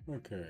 Okay.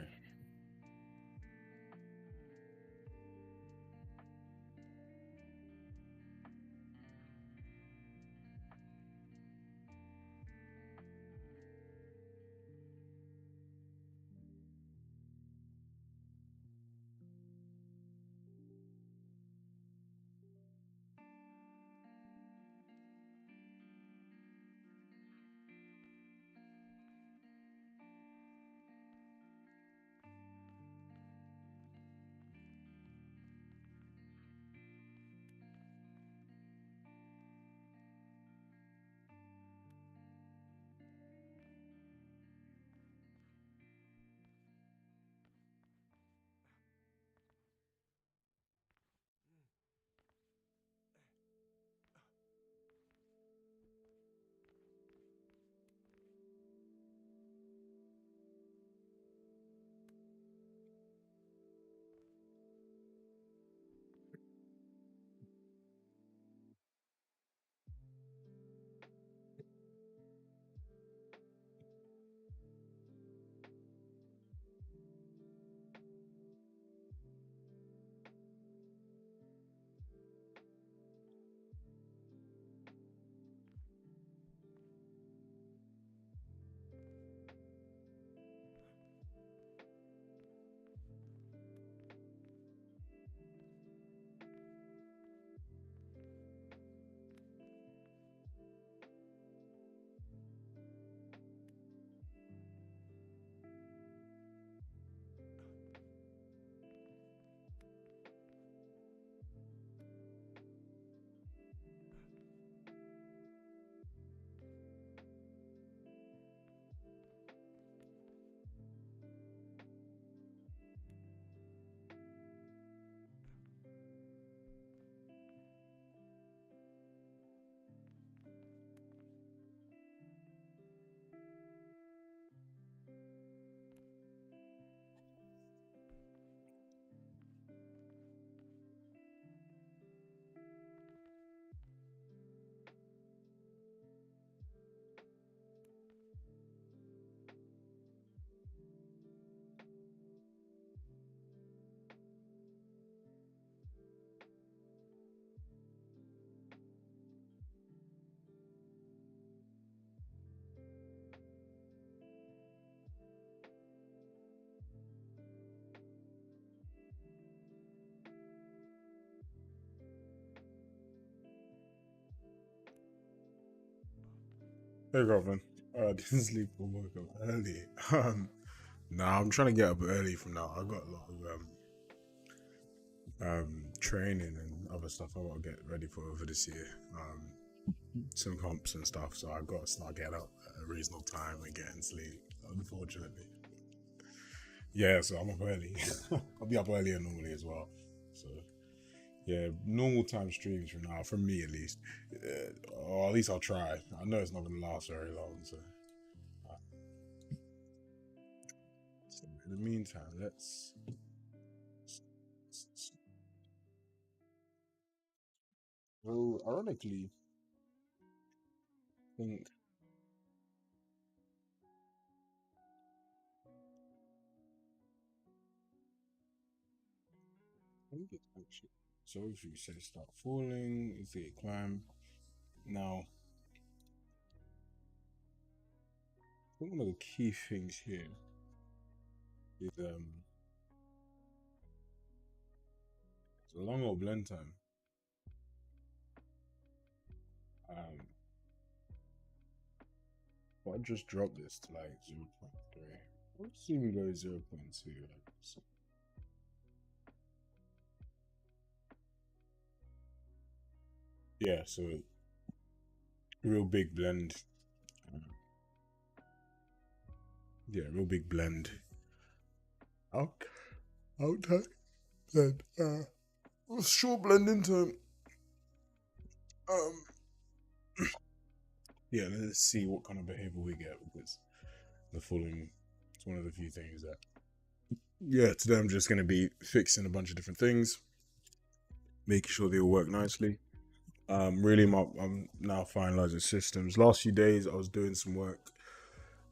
Hey, Robin. Didn't sleep or woke up early. Nah, I'm trying to get up early from now. I got a lot of training and other stuff I want to get ready for over this year. Some comps and stuff, so I got to start getting up at a reasonable time and getting sleep. Unfortunately, yeah. So I'm up early. I'll be up earlier normally as well. So yeah, normal time streams from now, from me at least. Or at least I'll try. I know it's not going to last very long, so. So in the meantime, let's. Well, ironically, think I think it's actually so if you say start falling, if they climb. Now, I think one of the key things here is the long or blend time. Um, but I just dropped this to like 0.3. Let's see we go 0.2. So, yeah, so real big blend. Uh, yeah, real big blend. Out, out time. Then short blending time. Um, yeah, let's see what kind of behavior we get because the falling is one of the few things that. Yeah, today I'm just going to be fixing a bunch of different things, making sure they all work nicely. Really, I'm now finalizing systems. Last few days, I was doing some work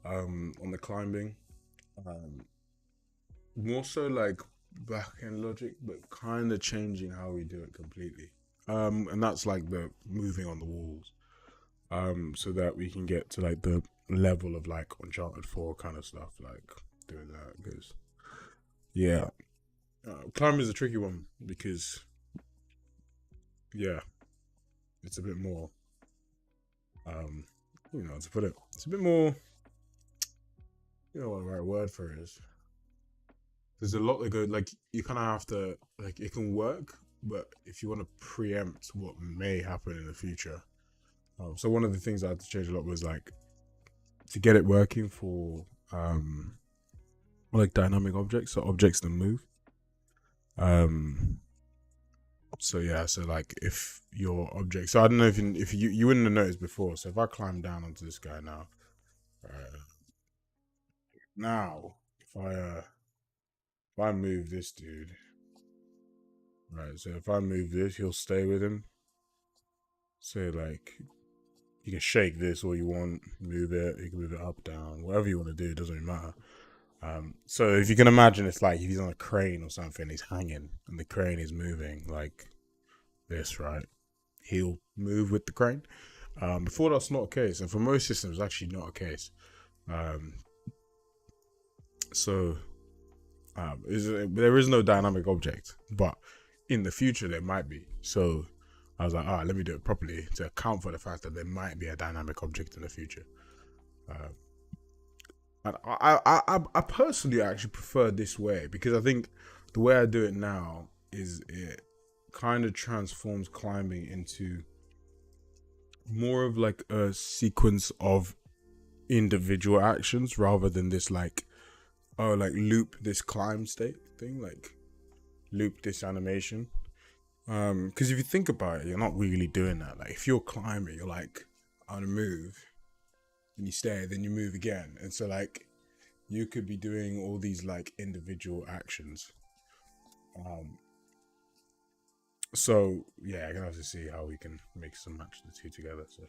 on the climbing. Um, more so like back end logic, but kind of changing how we do it completely. And that's like the moving on the walls. So that we can get to like the level of like Uncharted 4 kind of stuff, like doing that. Because yeah, climbing is a tricky one because yeah, it's a bit more um, to put it, it's a bit more. You know what the right word for it is. There's a lot that go like you kind of have to like it can work, but if you want to preempt what may happen in the future, so one of the things I had to change a lot was like to get it working for like dynamic objects, so objects that move. Um, so yeah, so like if your object, so I don't know if you wouldn't have noticed before. So if I climb down onto this guy now, uh, now if I move this dude, right? So if I move this, he'll stay with him. So like you can shake this all you want, move it. You can move it up, down, whatever you want to do. It doesn't really matter. So if you can imagine, it's like if he's on a crane or something, he's hanging, and the crane is moving like this, right? He'll move with the crane. Before that's not a case, and for most systems, actually not a case. Um, so there is no dynamic object, but in the future there might be. So I was like, all right, let me do it properly to account for the fact that there might be a dynamic object in the future. Uh, and I personally actually prefer this way because I think the way I do it now is it kind of transforms climbing into more of like a sequence of individual actions rather than this like like loop this climb state thing, like loop this animation. Because if you think about it, you're not really doing that. Like if you're climbing, you're like on a move, and you stay, then you move again, and so like you could be doing all these like individual actions. Um, so yeah, I can have to see how we can mix and match the two together. So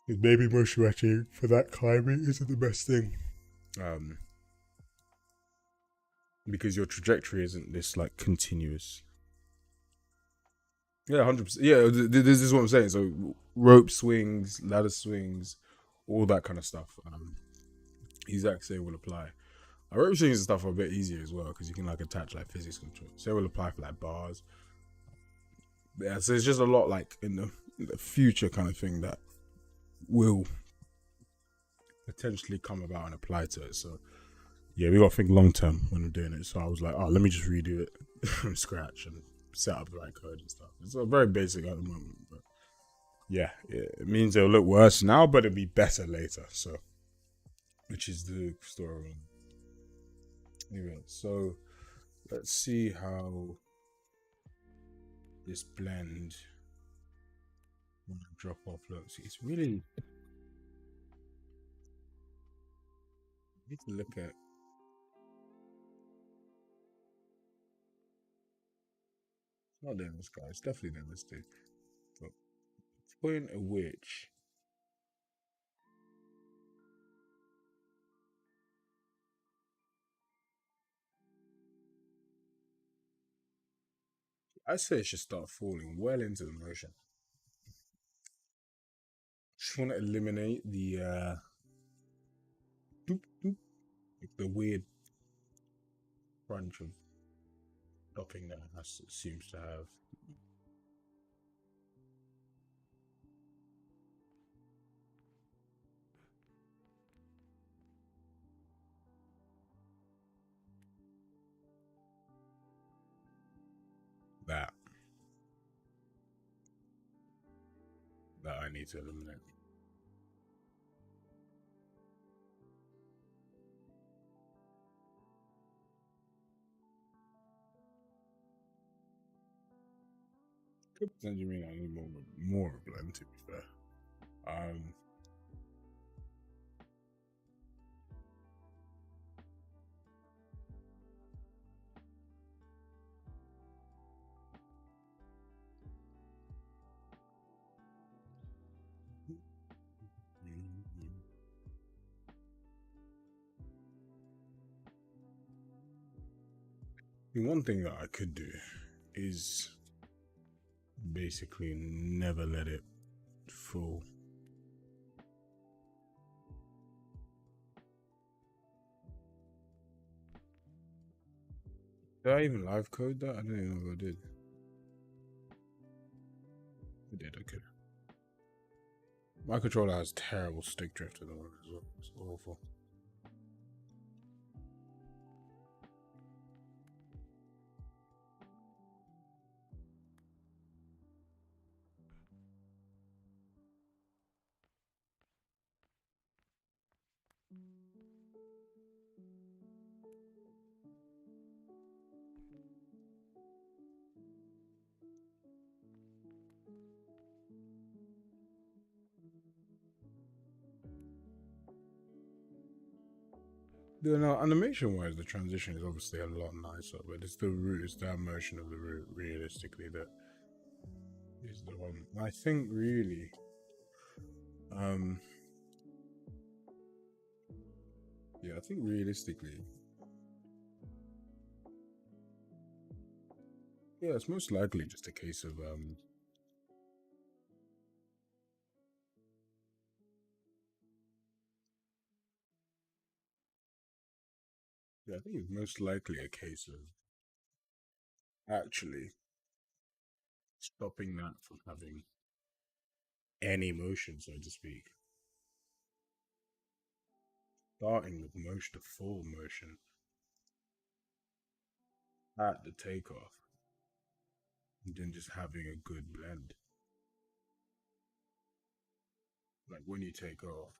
maybe motion matching for that climbing isn't the best thing. Um, because your trajectory isn't this like continuous. Yeah, 100%. Yeah, this is what I'm saying. So rope swings, ladder swings, all that kind of stuff. Exact same will apply. Rope swings and stuff are a bit easier as well because you can like attach like physics control. Same will apply for like bars. Yeah, so it's just a lot like in the future kind of thing that will potentially come about and apply to it. So yeah, we got to think long term when we're doing it. So I was like, oh, let me just redo it from scratch and set up the right code and stuff. It's very basic at the moment, but yeah, it means it'll look worse now, but it'll be better later. So, which is the story. Anyway, so let's see how this blend when I drop off looks. It's really you need to look at. It's not doing this guy. It's definitely doing this dude. But the point at which I say it should start falling well into the motion. Just want to eliminate the doop, doop, like the weird crunch of dropping that has seems to have. That that I need to eliminate. Could potentially mean I need more blend to be fair. Um, One thing that I could do is basically never let it fall. Did I even live code that? I don't even know if I did. I did, okay. My controller has terrible stick drift at the moment as well. It's awful. Yeah, no, animation wise, the transition is obviously a lot nicer, but it's the root, it's that motion of the root, realistically, that is the one. I think, really, um, yeah, I think realistically, yeah, it's most likely just a case of, yeah, I think it's most likely a case of actually stopping that from having any motion, so to speak. Starting with motion, the full motion at the takeoff, and then just having a good blend. Like when you take off,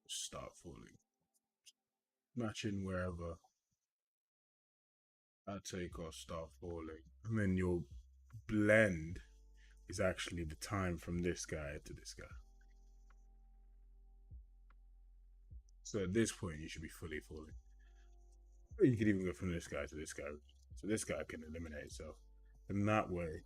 start falling, matching wherever at takeoff, start falling, and then your blend is actually the time from this guy to this guy. So at this point, you should be fully falling. Or you could even go from this guy to this guy, so this guy can eliminate itself. And that way,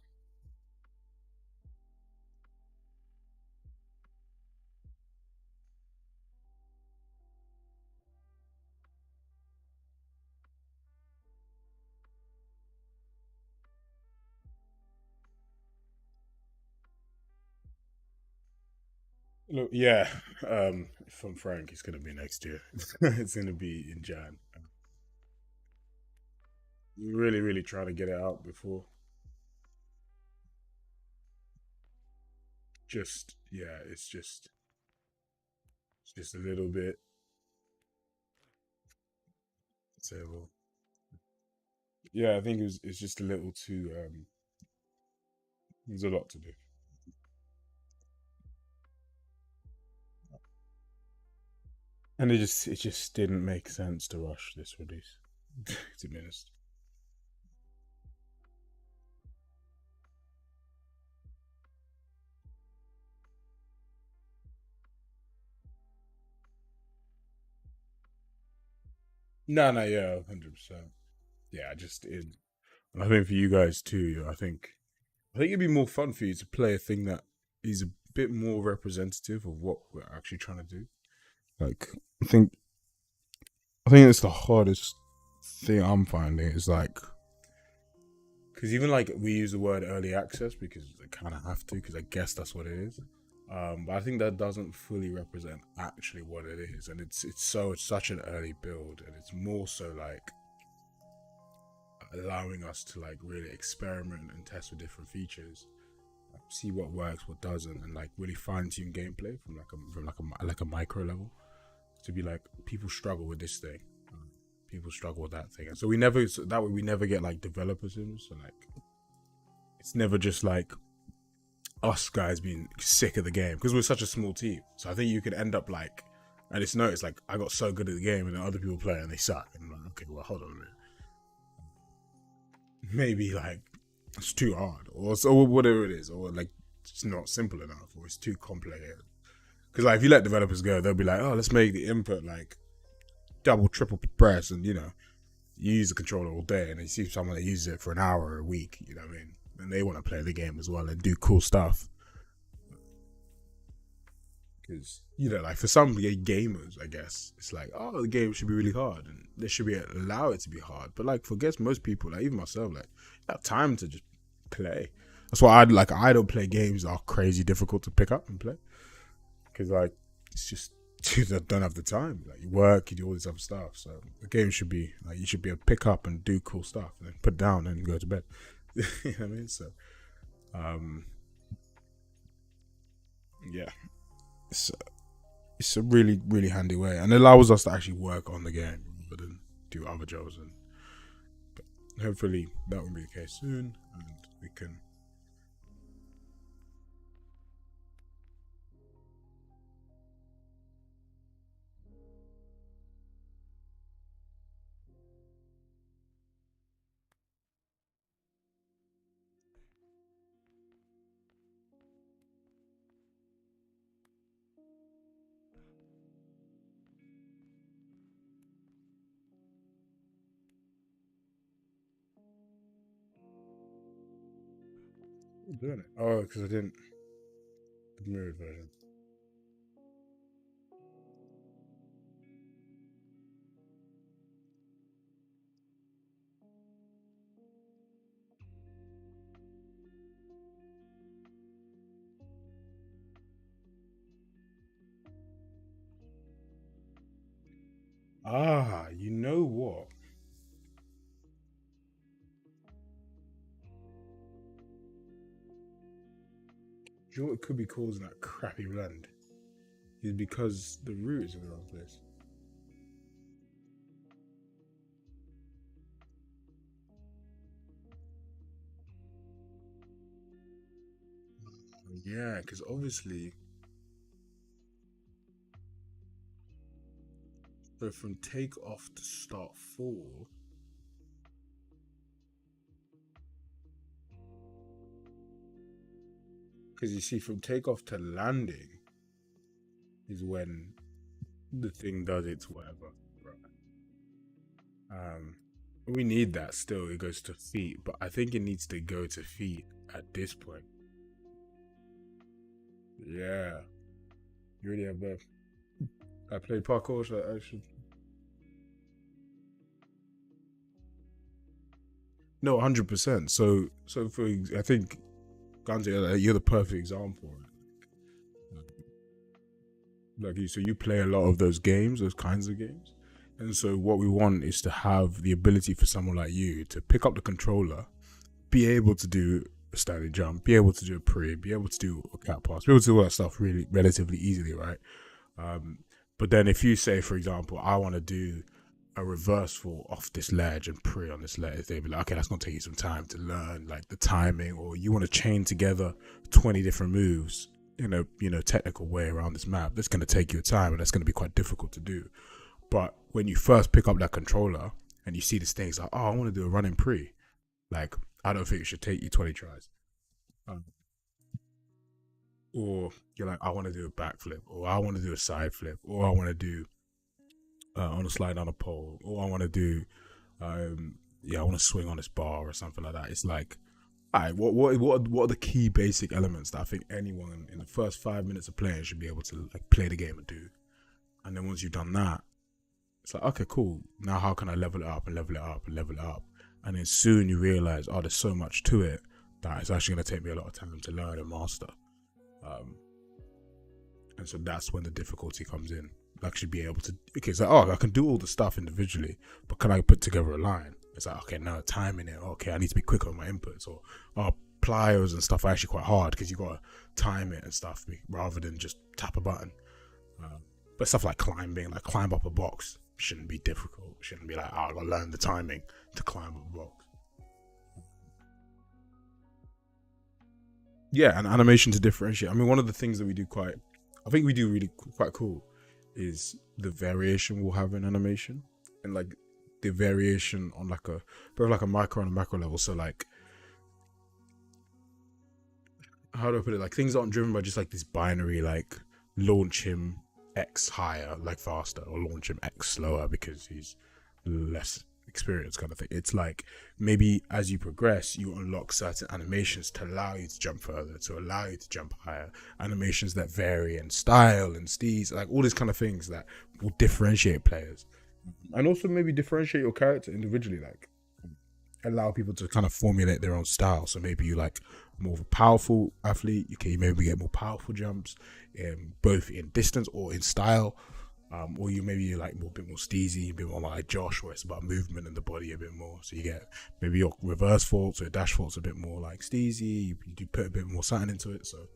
look, yeah. If I'm frank, it's gonna be next year. It's gonna be in Jan. Really, really trying to get it out before. Just yeah, it's just a little bit terrible. Yeah, I think it's just a little too. There's a lot to do, and it just didn't make sense to rush this release. To be honest. No, no, yeah, 100%. Yeah, I just it. I think for you guys too. I think it'd be more fun for you to play a thing that is a bit more representative of what we're actually trying to do. Like, I think I think it's the hardest thing I'm finding is like because even like we use the word early access because I kind of have to because I guess that's what it is. But I think that doesn't fully represent actually what it is, and it's such an early build, and it's more so like allowing us to like really experiment and test with different features, see what works, what doesn't, and like really fine tune gameplay from like a micro level to be like people struggle with this thing, people struggle with that thing, and so that way we never get like developers in, so like it's never just like us guys being sick of the game because we're such a small team. So I think you could end up like, and it's noticed like I got so good at the game and then other people play and they suck, and I'm like, okay, well hold on a minute, maybe like it's too hard or whatever it is, or like it's not simple enough or it's too complicated. Because like if you let developers go, they'll be like, oh, let's make the input like double, triple press, and you use the controller all day, and you see someone that uses it for an hour or a week. You know what I mean? And they want to play the game as well and do cool stuff. Because, you know, like for some gamers, I guess, it's like, oh, the game should be really hard and they should be allow it to be hard. But like for I guess most people, like even myself, like I have time to just play. That's why I don't play games that are crazy difficult to pick up and play. Because like it's just you don't have the time. Like you work, you do all this other stuff. So the game should be like you should be able to pick up and do cool stuff and then put down and go to bed. You know what I mean? So um yeah. It's a really, really handy way and it allows us to actually work on the game rather than do other jobs. And but hopefully that will be the case soon, and we can. Doing it. Oh, because I didn't the mirrored version. Ah, you know what? Do you know what could be causing that crappy blend? Is because the root is in the wrong place. Yeah, because obviously, so from take off to start fall, because you see, from takeoff to landing is when the thing does its whatever. Right. We need that still. It goes to feet, but I think it needs to go to feet at this point. Yeah, you already have both. I played parkour, so I should. No, 100%. So for I think Gandhi, you're the perfect example. Like you, so you play a lot of those games, those kinds of games, and so what we want is to have the ability for someone like you to pick up the controller, be able to do a standing jump, be able to do a pre, be able to do a cat pass, be able to do all that stuff really relatively easily, right? Um, but then if you say, for example, I want to do a reverse fall off this ledge and pre on this ledge, they'd be like, okay, that's gonna take you some time to learn like the timing, or you want to chain together 20 different moves in a technical way around this map. That's gonna take you time, and that's gonna be quite difficult to do. But when you first pick up that controller and you see this thing, it's like, oh, I want to do a running pre. Like, I don't think it should take you 20 tries. Um, or you're like, I want to do a backflip, or I want to do a side flip, or I want to do on a slide on a pole, or I want to do, yeah, I want to swing on this bar or something like that. It's like, all right, what are the key basic elements that I think anyone in the first 5 minutes of playing should be able to like play the game and do? And then once you've done that, it's like, okay, cool. Now how can I level it up and level it up and level it up? And then soon you realize, oh, there's so much to it that it's actually going to take me a lot of time to learn and master. Um, and so that's when the difficulty comes in. Actually be able to, okay, it's like, oh, I can do all the stuff individually, but can I put together a line? It's like, okay, now timing it. Okay, I need to be quicker on my inputs, or plyos and stuff are actually quite hard because you got to time it and stuff rather than just tap a button. But stuff like climbing, like climb up a box, shouldn't be difficult. Shouldn't be like, oh, I gotta learn the timing to climb up a box. Yeah, and animation to differentiate. I mean, one of the things that we do I think we do really quite cool, is the variation we'll have in animation, and like the variation on like both like a micro and a macro level. So like, how do I put it? Like things aren't driven by just like this binary, like launch him X higher, like faster, or launch him X slower because he's less, experience kind of thing. It's like maybe as you progress, you unlock certain animations to allow you to jump further, to allow you to jump higher. Animations that vary in style and steez, like all these kind of things that will differentiate players, and also maybe differentiate your character individually. Like allow people to kind of formulate their own style. So maybe you like more of a powerful athlete. You can maybe get more powerful jumps, both in distance or in style. Or you like a bit more steezy, a bit more like Josh, where it's about movement in the body a bit more. So you get maybe your reverse faults or dash faults a bit more like steezy. You put a bit more satin into it. So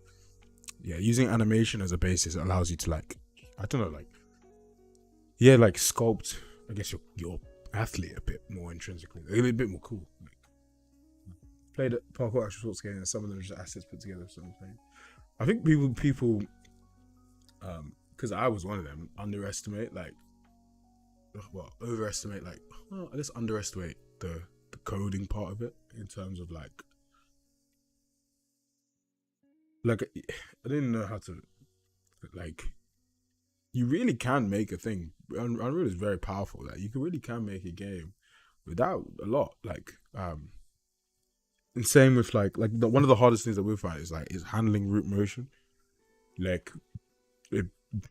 yeah, using animation as a basis allows you to like, I don't know, like like sculpt, I guess your athlete a bit more intrinsically, a bit more cool. Like, played at parkour actual sports game, and some of them are just assets put together. So I'm saying, I think people, because I was one of them, underestimate like the coding part of it in terms of like I didn't know how to like. You really can make a thing. Unreal is very powerful. Like you really can make a game without a lot. Like and same with like one of the hardest things that we find is handling root motion. Like it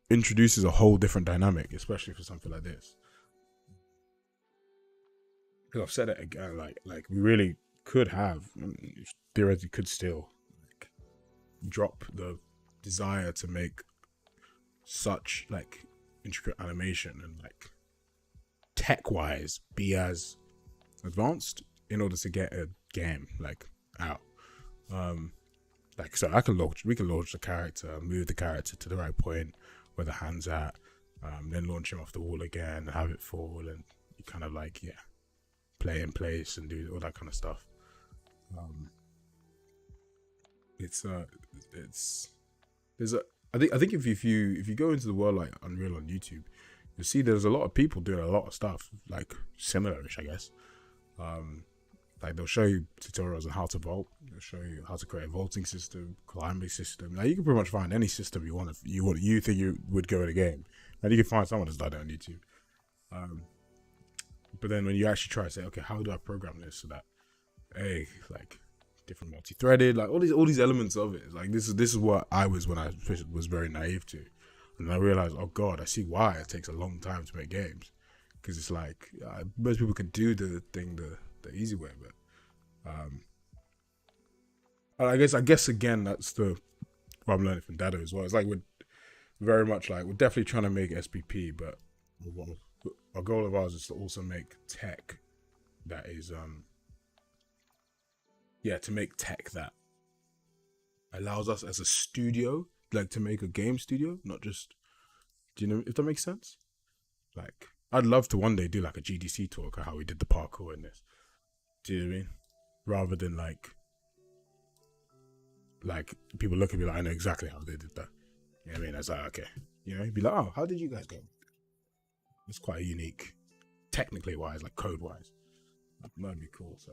introduces a whole different dynamic, especially for something like this. Because I've said it again, like we really could have, theoretically could still like drop the desire to make such like intricate animation and like tech wise be as advanced in order to get a game like out. Like so we can launch the character, move the character to the right point where the hand's at, then launch him off the wall again, have it fall, and you kind of like play in place and do all that kind of stuff. I think if you go into the world like Unreal on YouTube, you'll see there's a lot of people doing a lot of stuff like similar-ish, I guess. Like they'll show you tutorials on how to vault. They'll show you how to create a vaulting system, climbing system. Now you can pretty much find any system you want. You think you would go in a game, and you can find someone that's done it on YouTube. But then when you actually try to say, okay, how do I program this so that, like different multi-threaded, like all these elements of it, like this is what I was when I was very naive to, and I realized, oh god, I see why it takes a long time to make games, because it's like most people could do the thing the easy way, but I guess again that's what I'm learning from Dado as well. It's like we're very much like we're definitely trying to make SPP, but our goal of ours is to also make tech that is to make tech that allows us as a studio like to make a game studio, not just, do you know if that makes sense? Like I'd love to one day do like a GDC talk of how we did the parkour in this. Do you know what I mean? Rather than like people look at me like I know exactly how they did that. You know what I mean? I was like, okay, be like, oh, how did you guys go? It's quite unique, technically wise, like code wise. That'd be cool. So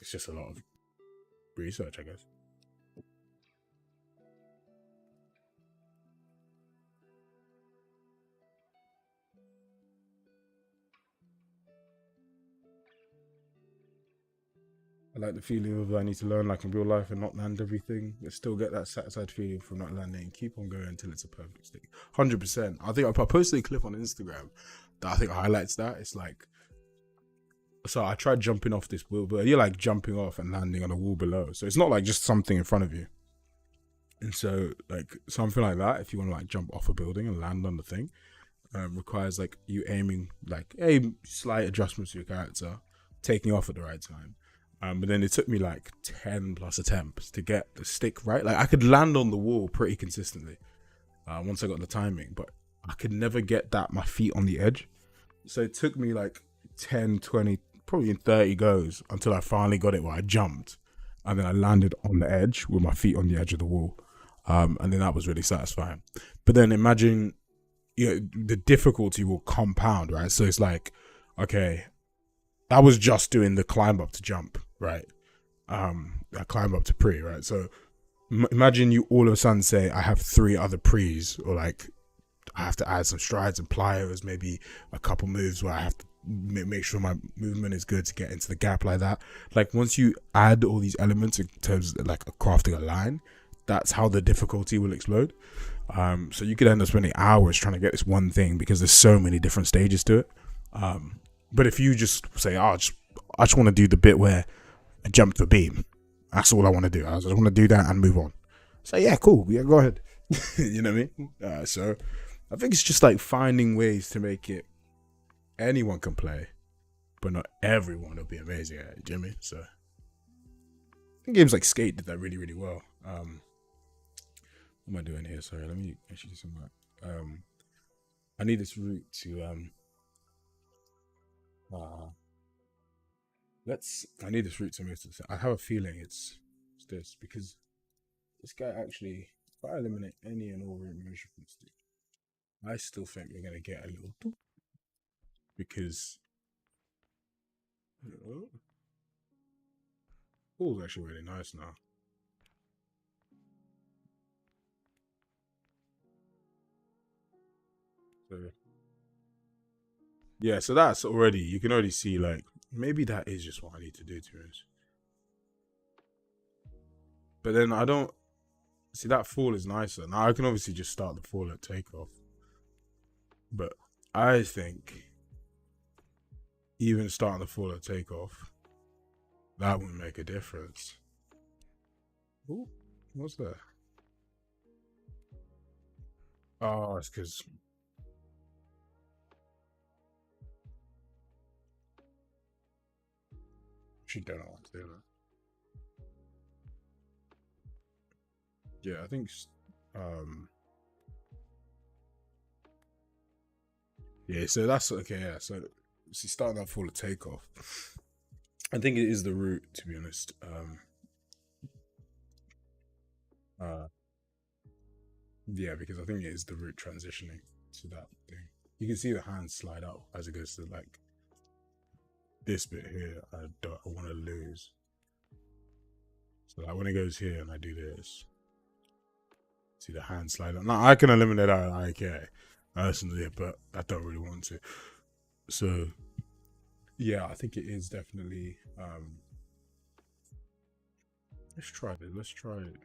it's just a lot of research, I guess. I like the feeling of I need to learn like in real life and not land everything, but still get that satisfied feeling from not landing and keep on going until it's a perfect stick. 100%. I think I posted a clip on Instagram that I think highlights that. It's like, so I tried jumping off this wall, but you're like jumping off and landing on a wall below. So it's not like just something in front of you. And so like something like that, if you want to like jump off a building and land on the thing, requires like you aiming like slight adjustments to your character, taking off at the right time. But then it took me like 10 plus attempts to get the stick right. Like I could land on the wall pretty consistently once I got the timing, but I could never get my feet on the edge. So it took me like 10, 20, probably 30 goes until I finally got it where I jumped. And then I landed on the edge with my feet on the edge of the wall. And then that was really satisfying. But then imagine, the difficulty will compound, right? So it's like, okay, I was just doing the climb up to jump, right? I climb up to pre, right? So imagine you all of a sudden say, I have 3 other pre's, or like I have to add some strides and plyos, maybe a couple moves where I have to make sure my movement is good to get into the gap like that. Like once you add all these elements in terms of like crafting a line, that's how the difficulty will explode. So you could end up spending hours trying to get this one thing because there's so many different stages to it. But if you just say, oh, I just want to do the bit where I jump the beam, that's all I want to do. I just want to do that and move on. So yeah, cool. Yeah, go ahead. You know what I mean? So I think it's just like finding ways to make it anyone can play, but not everyone will be amazing at it, Jimmy. So I think games like Skate did that really, really well. What am I doing here? Sorry, let me actually do some work. I need this route to I need this route to move to. I have a feeling it's this because this guy actually, if I eliminate any and all route motion from this dude, I still think we're gonna get a little because ball's actually really nice now. So yeah, so that's already, you can already see like maybe that is just what I need to do to be honest. But then I don't see that fall is nicer. Now I can obviously just start the fall at takeoff. But I think even starting the fall at takeoff, that wouldn't make a difference. Ooh, what's that? Oh, it's because she don't know what to do that. Yeah, I think um yeah, so that's okay, yeah. So see starting that fall at takeoff. I think it is the route, to be honest. Uh yeah, because I think it is the route transitioning to that thing. You can see the hands slide up as it goes to like this bit here. I want to lose. So like when it goes here and I do this, see the hand slide up. Now I can eliminate that. I care personally, but I don't really want to. So yeah, I think it is definitely. Let's try this. Let's try it.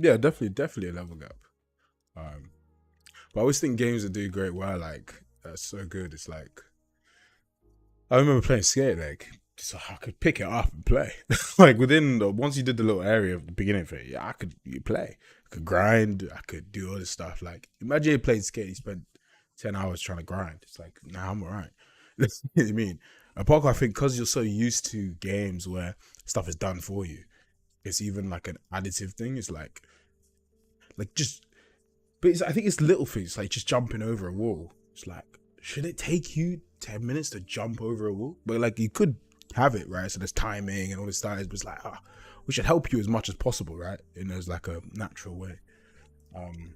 Yeah, definitely a level gap. Um, but I always think games that do great well, like so good. It's like I remember playing Skate, like just I could pick it up and play. Like within once you did the little area of the beginning of it, yeah, I could you play. I could grind. I could do all this stuff. Like imagine you played Skate, you spent 10 hours trying to grind. It's like nah, I'm alright. You know what I mean? A parkour, I think, because you're so used to games where stuff is done for you, it's even like an additive thing. It's like just but I think it's little things like just jumping over a wall. It's like, should it take you 10 minutes to jump over a wall? But like you could have it, right? So there's timing and all this stuff. But it's like, we should help you as much as possible, right? In as like a natural way. Um,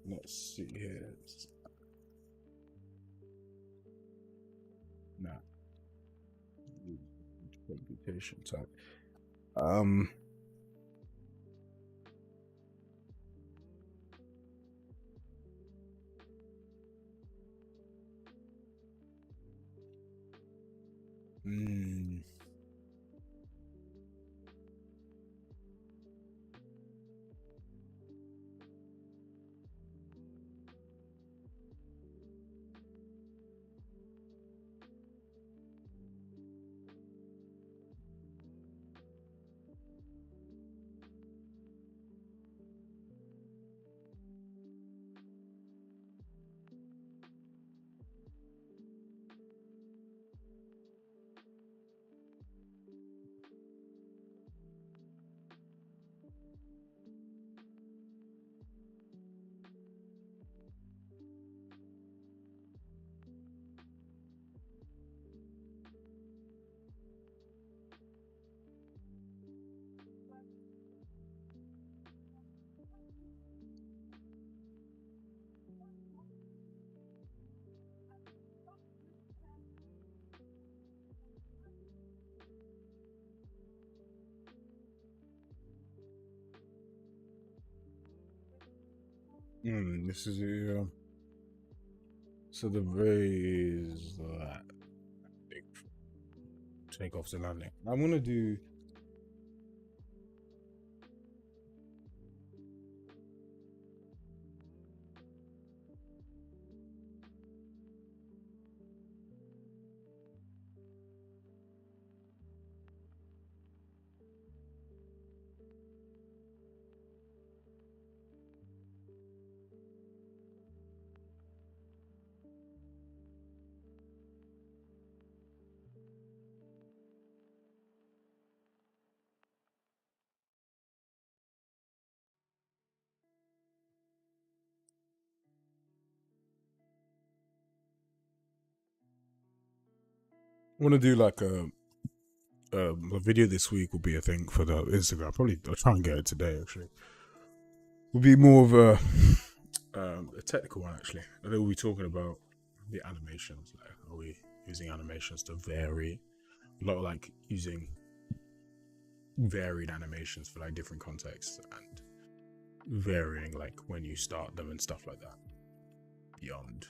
let's see here. Nah, computation type. Um, mm, This is the so the raise that take off to landing. I'm gonna do. I want to do like a video this week will be a thing for the Instagram. Probably I'll try and get it today. Actually, will be more of a technical one. Actually, I think we'll be talking about the animations. Like, are we using animations to vary? A lot of like using varied animations for like different contexts and varying like when you start them and stuff like that. Beyond.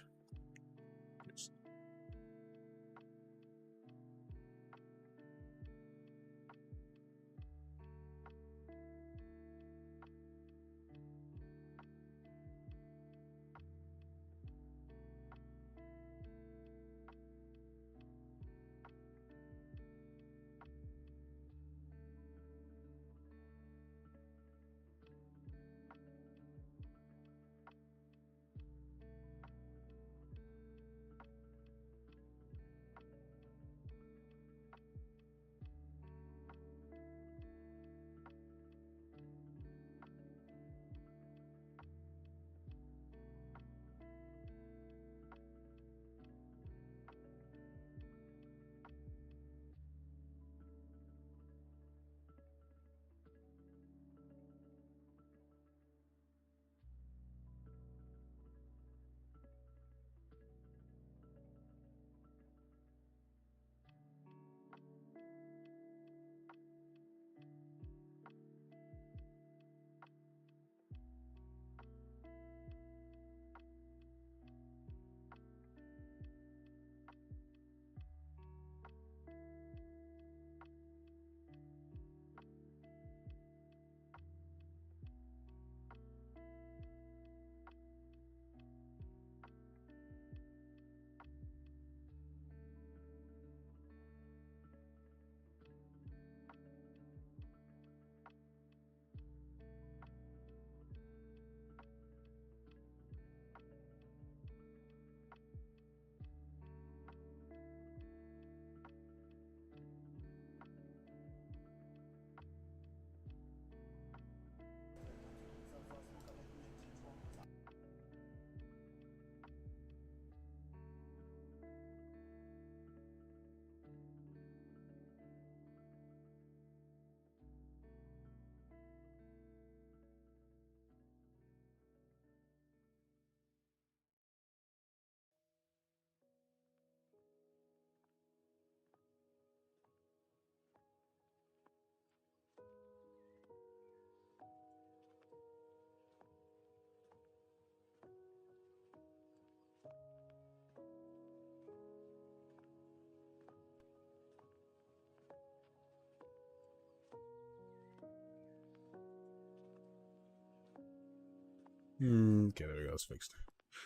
Okay, there we go. It's fixed.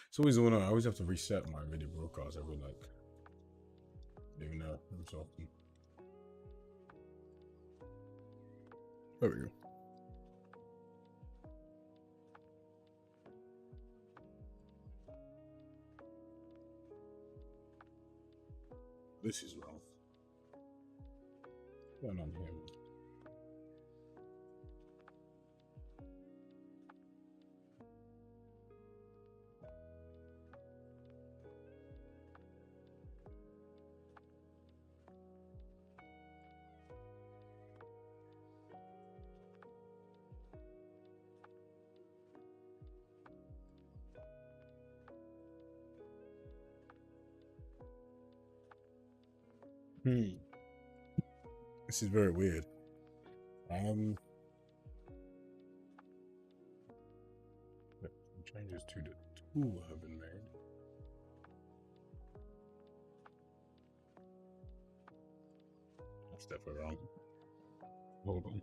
It's always the one I always have to reset my video broadcast every like, even know so often. There we go. This is wrong. What's going on here? This is very weird. I'm changing changes to the tool have been made. That's definitely wrong. Hold on.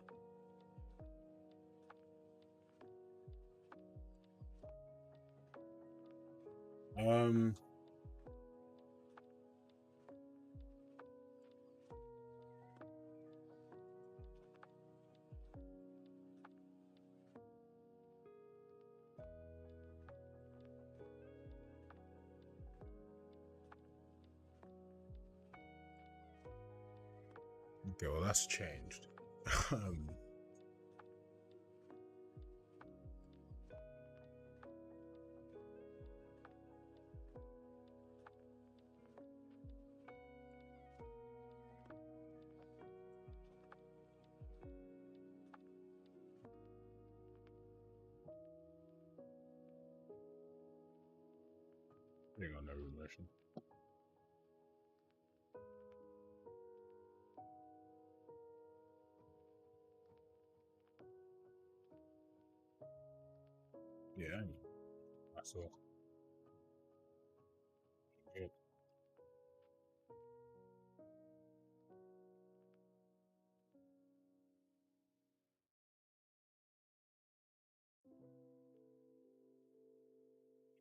Okay, well that's changed. Hang on, no resolution. Yeah, I saw. Good.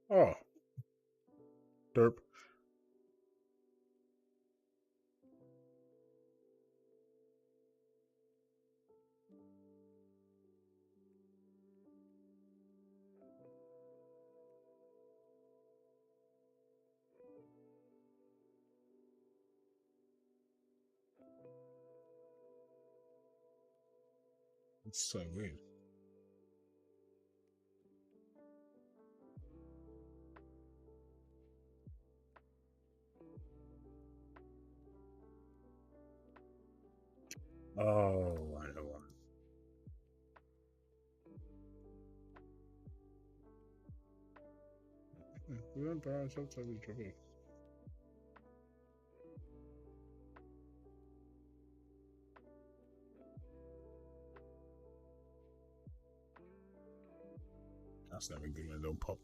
Oh, derp. It's so weird. Oh, I know one. We went by ourselves over each other. That's never good when it don't pop.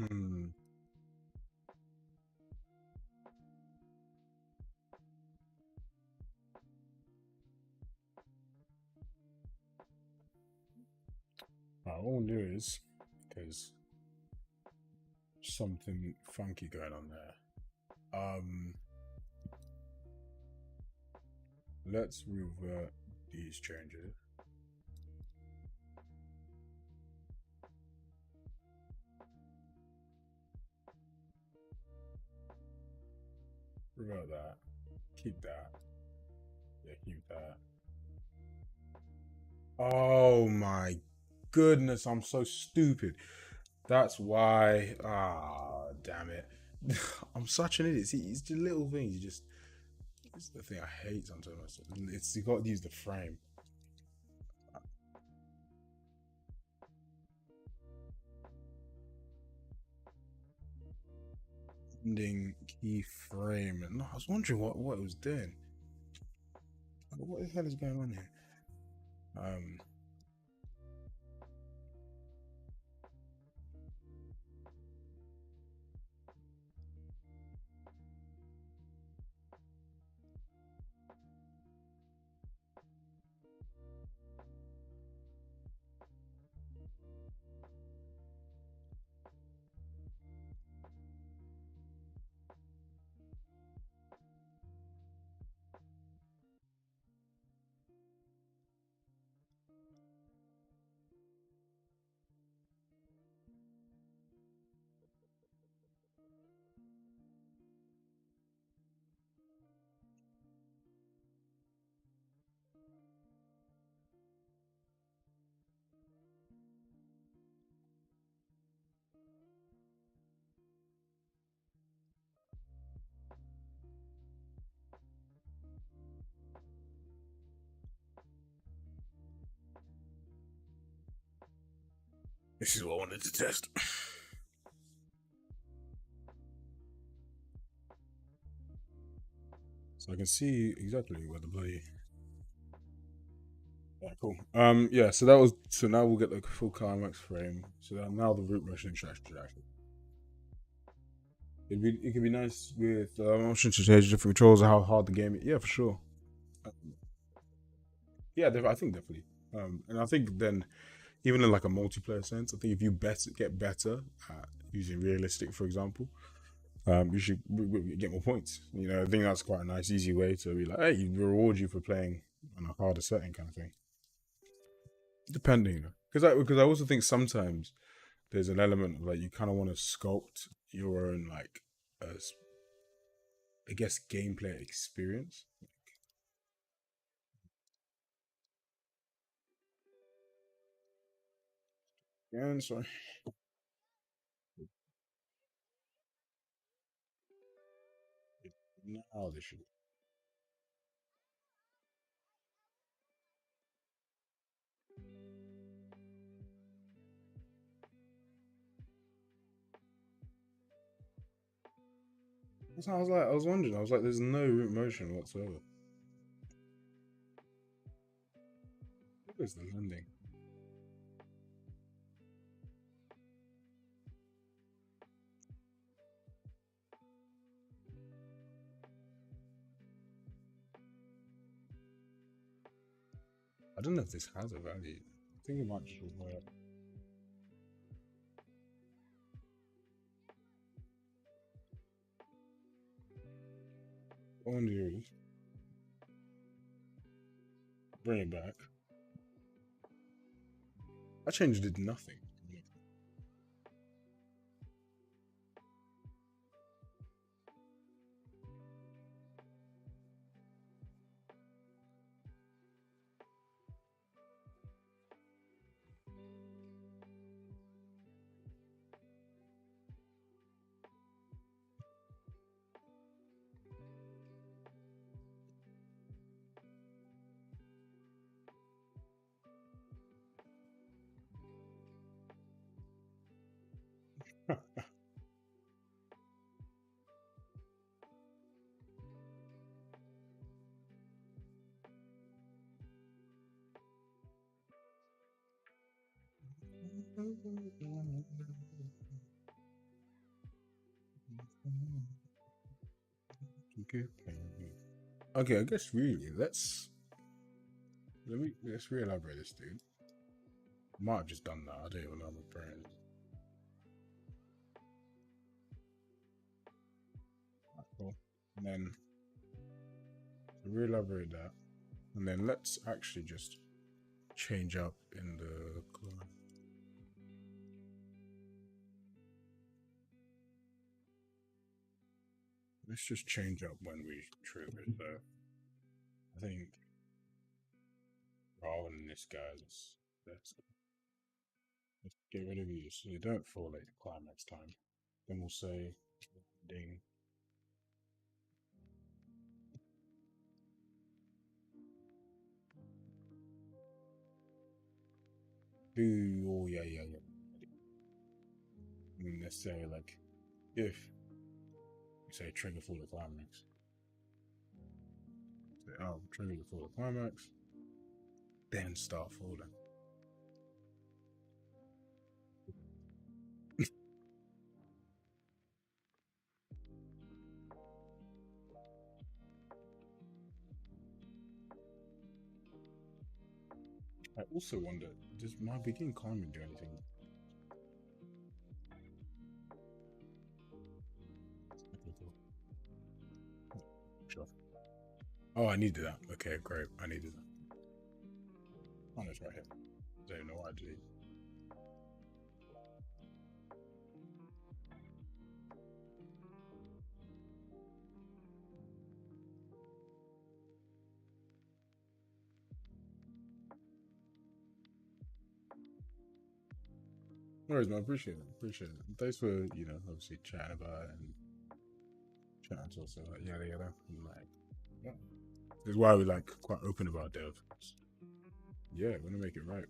Hmm. All new is because something funky going on there. Let's revert these changes. Revert that. Keep that. Yeah, keep that. Oh my goodness, I'm so stupid. That's why. Ah, damn it. I'm such an idiot. See, it's the little things. You just. It's the thing I hate sometimes. It's you got to use the frame. Ending keyframe. No, I was wondering what it was doing. What the hell is going on here? Um. This is what I wanted to test. So I can see exactly where the bloody. Yeah, cool. Yeah. So that was. So now we'll get the full climax frame. So that now the root motion extraction actually. It could be nice with motion to change different controls and how hard the game is. Yeah, for sure. Yeah, I think definitely. And I think then, even in like a multiplayer sense, I think if you get better at using realistic, for example, you should get more points. You know, I think that's quite a nice, easy way to be like, hey, you reward you for playing on a harder setting, kind of thing. Depending, you know, because I also think sometimes there's an element of like you kind of want to sculpt your own like, uh, I guess, gameplay experience. Yeah, sorry. Now they should. That's what I was like. I was wondering. I was like, there's no root motion whatsoever. Where's the landing? I don't know if this has a value. I think it might just work. All I want to do is bring it back. I changed it to nothing. Okay. Okay, I guess really let's re-elaborate this, dude. Might have just done that. I don't even know my brain. Cool. And then re-elaborate that, and then let's actually just change up in the. Let's just change up when we trigger it. So I think rather than this guy, let's get rid of you so you don't fall late climax time. Then we'll say ding. Oh yeah, yeah, yeah. And let's say like if you say trigger for the climax. Say, oh, trigger for the climax, then start falling. I also wonder, does my begin climbing do anything? Okay, cool. Sure. Oh, I needed that. Okay, great. I needed that. Oh, it's right here. Don't know what I did. No worries, man. Appreciate it. Appreciate it. Thanks for, obviously chatting about it and chatting to us about yada yada. And like, yeah. This is why we like quite open about dev. Yeah, we're gonna make it right.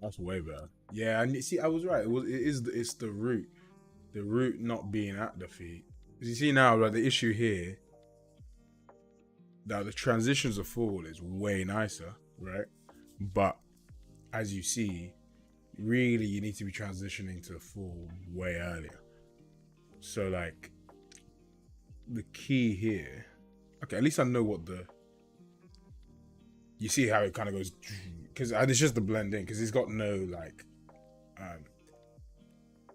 That's way better. Yeah, and you see, I was right. It's the root, not being at the feet. Because you see now, like the issue here, that the transitions of fall is way nicer, right? But as you see, really you need to be transitioning to the fall way earlier. So like the key here, okay, at least I know what the. You see how it kind of goes, because it's just the blend in, because it's got no um,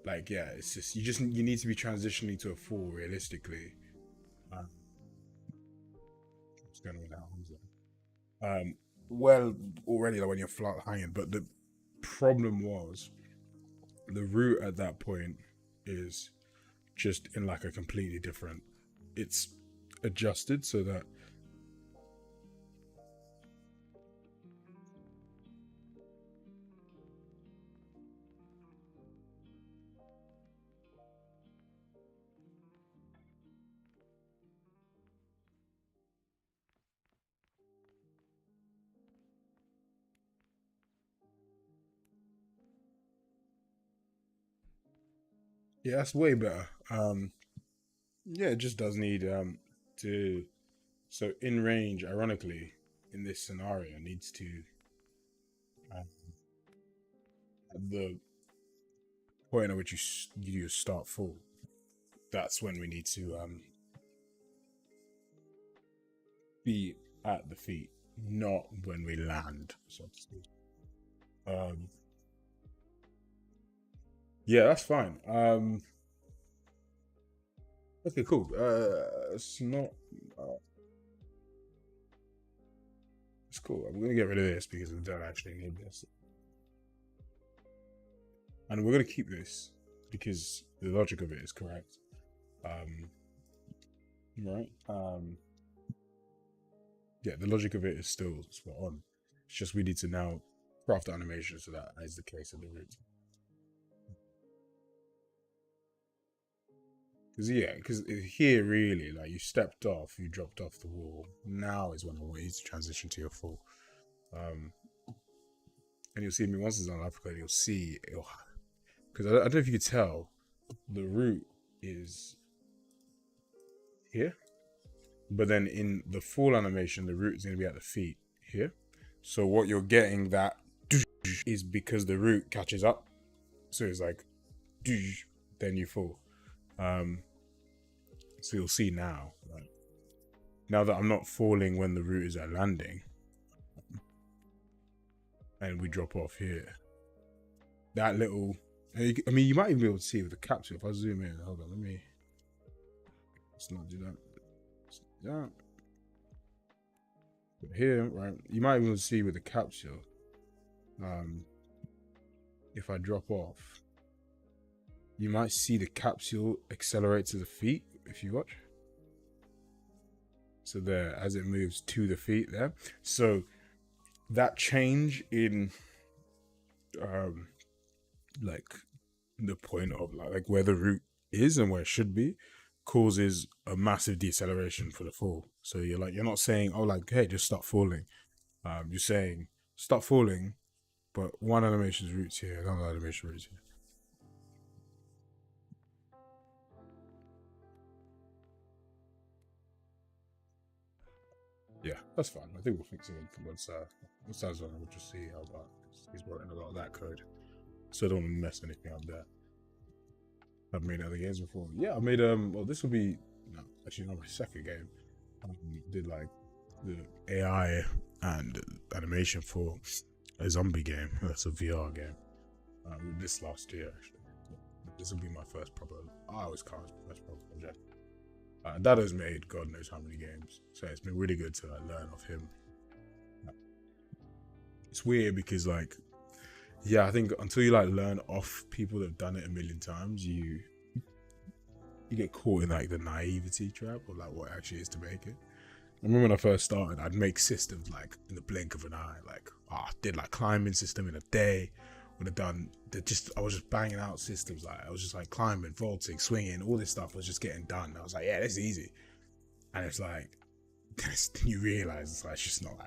yeah, it's just you need to be transitioning to a fall realistically. Um, what's going on now? Well, already like when you're flat hanging, but the problem was the route at that point is just in like a completely different. It's adjusted so that yeah, that's way better. Yeah, it just does need to. So in range, ironically, in this scenario, needs to uh, at the point at which you start full. That's when we need to be at the feet, not when we land, so to speak. Um, yeah, that's fine. Okay, cool. It's not. Uh, it's cool. I'm gonna get rid of this because we don't actually need this, and we're gonna keep this because the logic of it is correct. Um, right. Yeah, the logic of it is still spot on. It's just we need to now craft the animation so that is the case of the root. Because yeah, because here really, like you stepped off, you dropped off the wall. Now is when I want you to transition to your full. Um, and you'll see me once it's on uppercut, you'll see it'll because I don't know if you could tell, the root is here, but then in the full animation, the root is going to be at the feet here. So what you're getting that is because the root catches up, so it's like then you fall. So you'll see now, like, now that I'm not falling when the root is at landing, and we drop off here. That little, I mean, you might even be able to see it with the capsule. If I zoom in, hold on, let's not do that. Let's do that. But here, right, you might even see with the capsule. If I drop off, you might see the capsule accelerate to the feet if you watch. So there, as it moves to the feet there. So that change in like the point of like where the root is and where it should be causes a massive deceleration for the fall. So you're not saying, oh, like, hey, just stop falling. You're saying stop falling, but one animation's roots here, another animation roots here. Yeah, that's fine. I think we'll fix it once that's on. We'll just see how about he's working a lot of that code, so I don't want to mess anything up there. I've made other games before. Yeah, I made well, this will be no, actually not my second game. Did like the AI and animation for a zombie game. That's a VR game. This last year actually. This will be my first proper. I always count as my first proper project. Dad has made God knows how many games, so it's been really good to like learn off him. It's weird because like, yeah, I think until you like learn off people that have done it a million times, you get caught in like the naivety trap of like what it actually is to make it. I remember when I first started, I'd make systems like in the blink of an eye. Like, I did like climbing system in a day. Would have done I was just banging out systems. Like I was just like climbing, vaulting, swinging, all this stuff was just getting done. I was like, yeah, this is easy. And it's like, you realize it's just not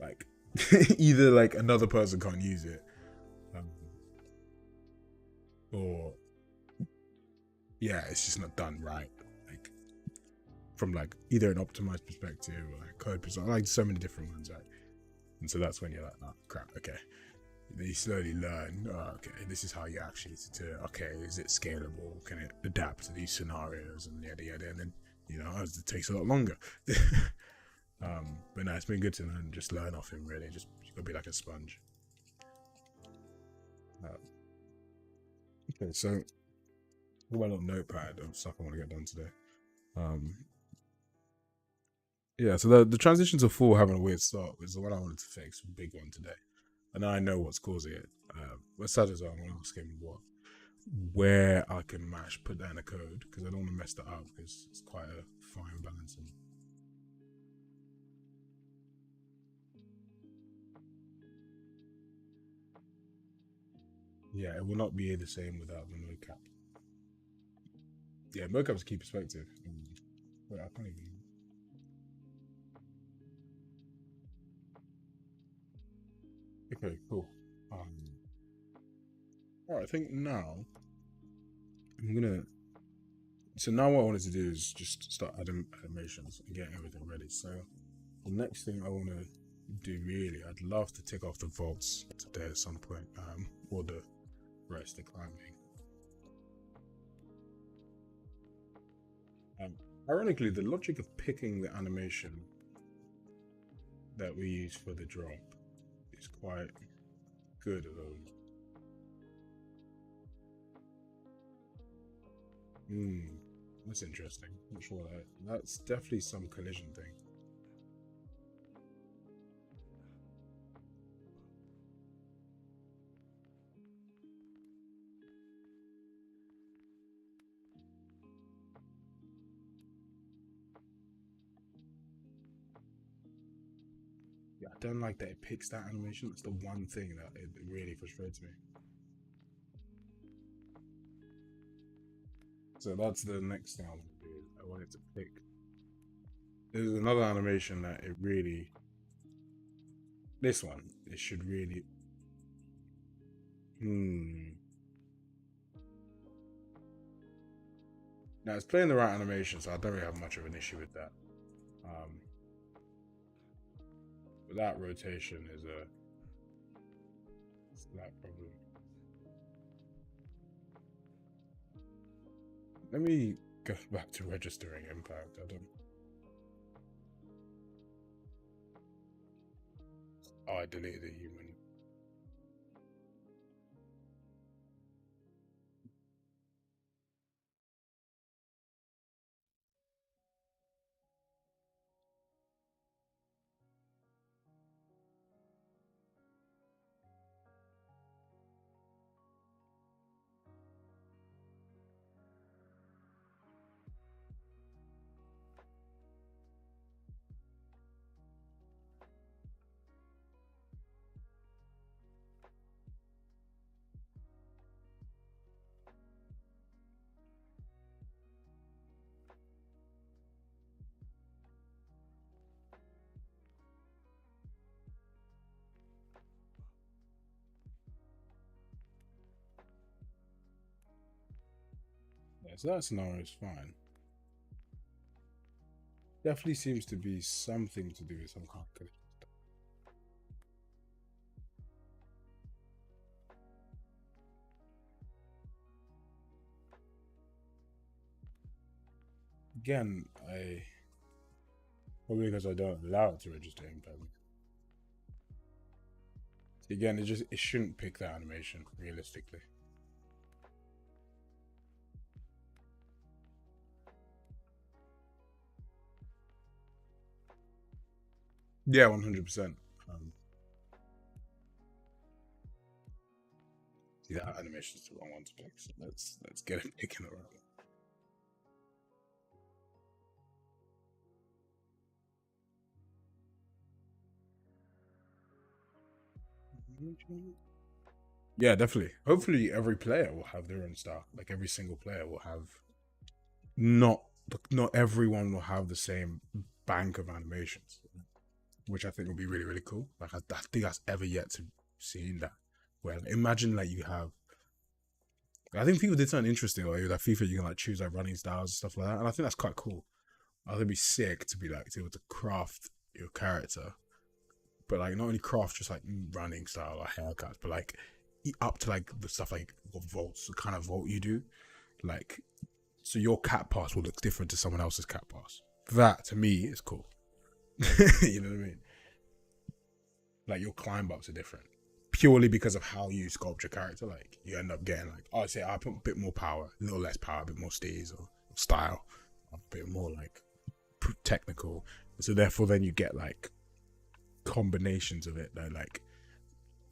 like either like another person can't use it, or yeah, it's just not done right. Like from like either an optimized perspective or like code perspective, like so many different ones, right? And so that's when you're like, oh crap, okay. Then you slowly learn, oh, okay, this is how you actually do it. Okay, is it scalable? Can it adapt to these scenarios and yada yada? And then it takes a lot longer. But no, it's been good to just learn off him. Really, just you gotta be like a sponge. Okay, so what about a notepad of stuff I want to get done today? Um, yeah, so the transition to full having a weird start was the one I wanted to fix, a big one today, and I know what's causing it. But sad as well, I'm gonna ask him where I can put that in a code because I don't want to mess that up because it's quite a fine balancing. Yeah, it will not be the same without the mocap. Yeah, mocap's key perspective. Wait, I can't even. Okay, cool. All right, I think now I'm gonna. So now what I wanted to do is just start adding animations and getting everything ready. So the next thing I want to do really, I'd love to tick off the vaults today at some point, or the rest of climbing. Ironically, the logic of picking the animation that we use for the drop is quite good. That's interesting. Not sure that's definitely some collision thing. Yeah, I don't like that it picks that animation. That's the one thing that it really frustrates me. So that's the next thing I want to do. I want it to pick. There's another animation that it really. This one, it should really. Now it's playing the right animation, so I don't really have much of an issue with that. But that rotation is a slight problem. Let me go back to registering impact. I don't. Oh, I deleted the human. Yeah, so that scenario is fine. Definitely seems to be something to do with some kind of. Again, I probably because I don't allow it to register impact. Again, it shouldn't pick that animation realistically. Yeah, 100%. See, that animation's the wrong one to pick. So let's get it picking the right one. Yeah, definitely. Hopefully, every player will have their own style. Like every single player will have not not everyone will have the same bank of animations, which I think will be really really cool. Like I think that's ever yet to see that. Well, imagine like you have I think people did something interesting like with that FIFA. You can like choose like running styles and stuff like that, and I think that's quite cool. I think it'd be sick to be like to be able to craft your character, but like not only craft just like running style or haircuts, but like up to like the stuff like what vaults, the kind of vault you do, like so your cat pass will look different to someone else's cat pass. That to me is cool. You know what I mean? Like your climb ups are different purely because of how you sculpt your character. Like you end up getting like, oh, I say I put a bit more power, a little less power, a bit more steez or style, a bit more like technical. So therefore, then you get like combinations of it that like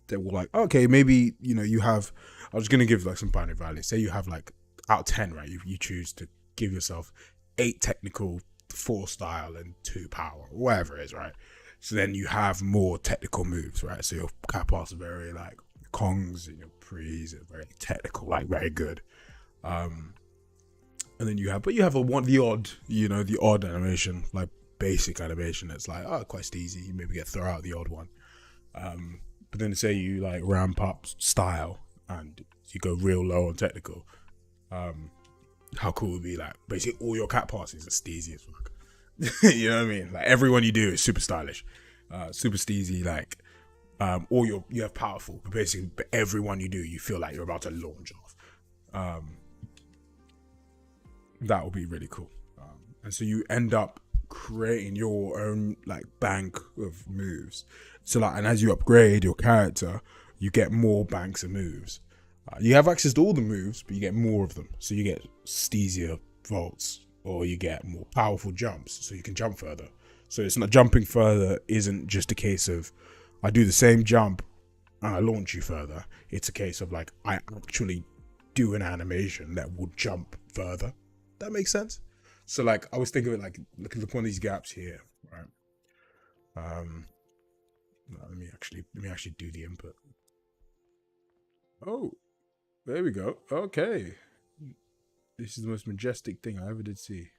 they will like, okay, maybe you have. I was gonna give like some binary values. Say you have like out of 10, right? You choose to give yourself 8 technical, 4 style, and 2 power, whatever it is, right? So then you have more technical moves, right? So your cat pass are very like Kongs and your pre's are very technical, like very good. And then you have the odd animation, like basic animation that's like, oh, quite easy. You maybe throw out the odd one. But then say you like ramp up style and you go real low on technical. How cool would it be like basically all your cat passes are steezy as fuck. You know what I mean? Like everyone you do is super stylish, super steezy. Like, or you have powerful, but basically, everyone you do, you feel like you're about to launch off. That would be really cool. And so you end up creating your own like bank of moves. So like, and as you upgrade your character, you get more banks of moves. You have access to all the moves, but you get more of them. So you get steezier vaults, or you get more powerful jumps, so you can jump further. So it's not jumping further isn't just a case of I do the same jump and I launch you further. It's a case of like I actually do an animation that will jump further. That makes sense. So like I was thinking of it like look at one of these gaps here, right? Let me actually do the input. Oh, there we go. Okay. This is the most majestic thing I ever did see.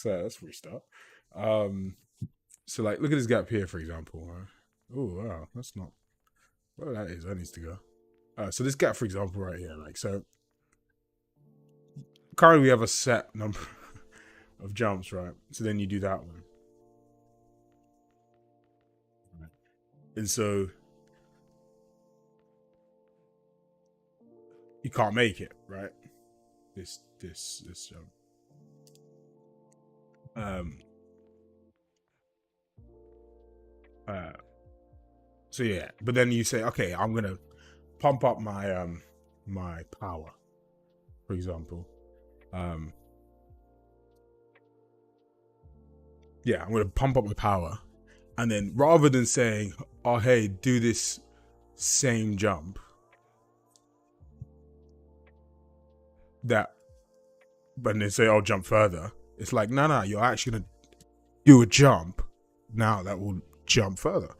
Let's restart. So like, look at this gap here, for example. Oh wow, that's not. Well, that is. That needs to go. So this gap, for example, right here, like so. Currently, we have a set number of jumps, right? So then you do that one, and so you can't make it, right? This jump. Um. So yeah, but then you say, okay, I'm gonna pump up my power, for example. Yeah, I'm gonna pump up my power, and then rather than saying, oh hey, do this same jump, but then say I'll jump further. It's like no, you're actually gonna do a jump now that will jump further.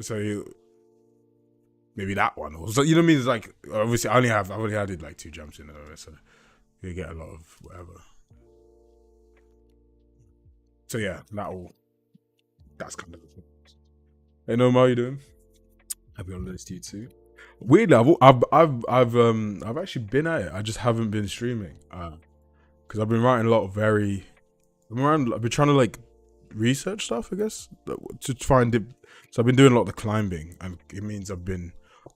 So maybe that one, or so you know what I mean. It's like obviously I've only added like 2 jumps in there, so you get a lot of whatever. So yeah, that's kind of the thing. Hey Norma, how you doing? Happy holidays to you too. Weirdly, I've actually been at it. I just haven't been streaming. Because I've been writing a lot of I've been trying to like research stuff, I guess, to find it. So I've been doing a lot of the climbing, and it means I've been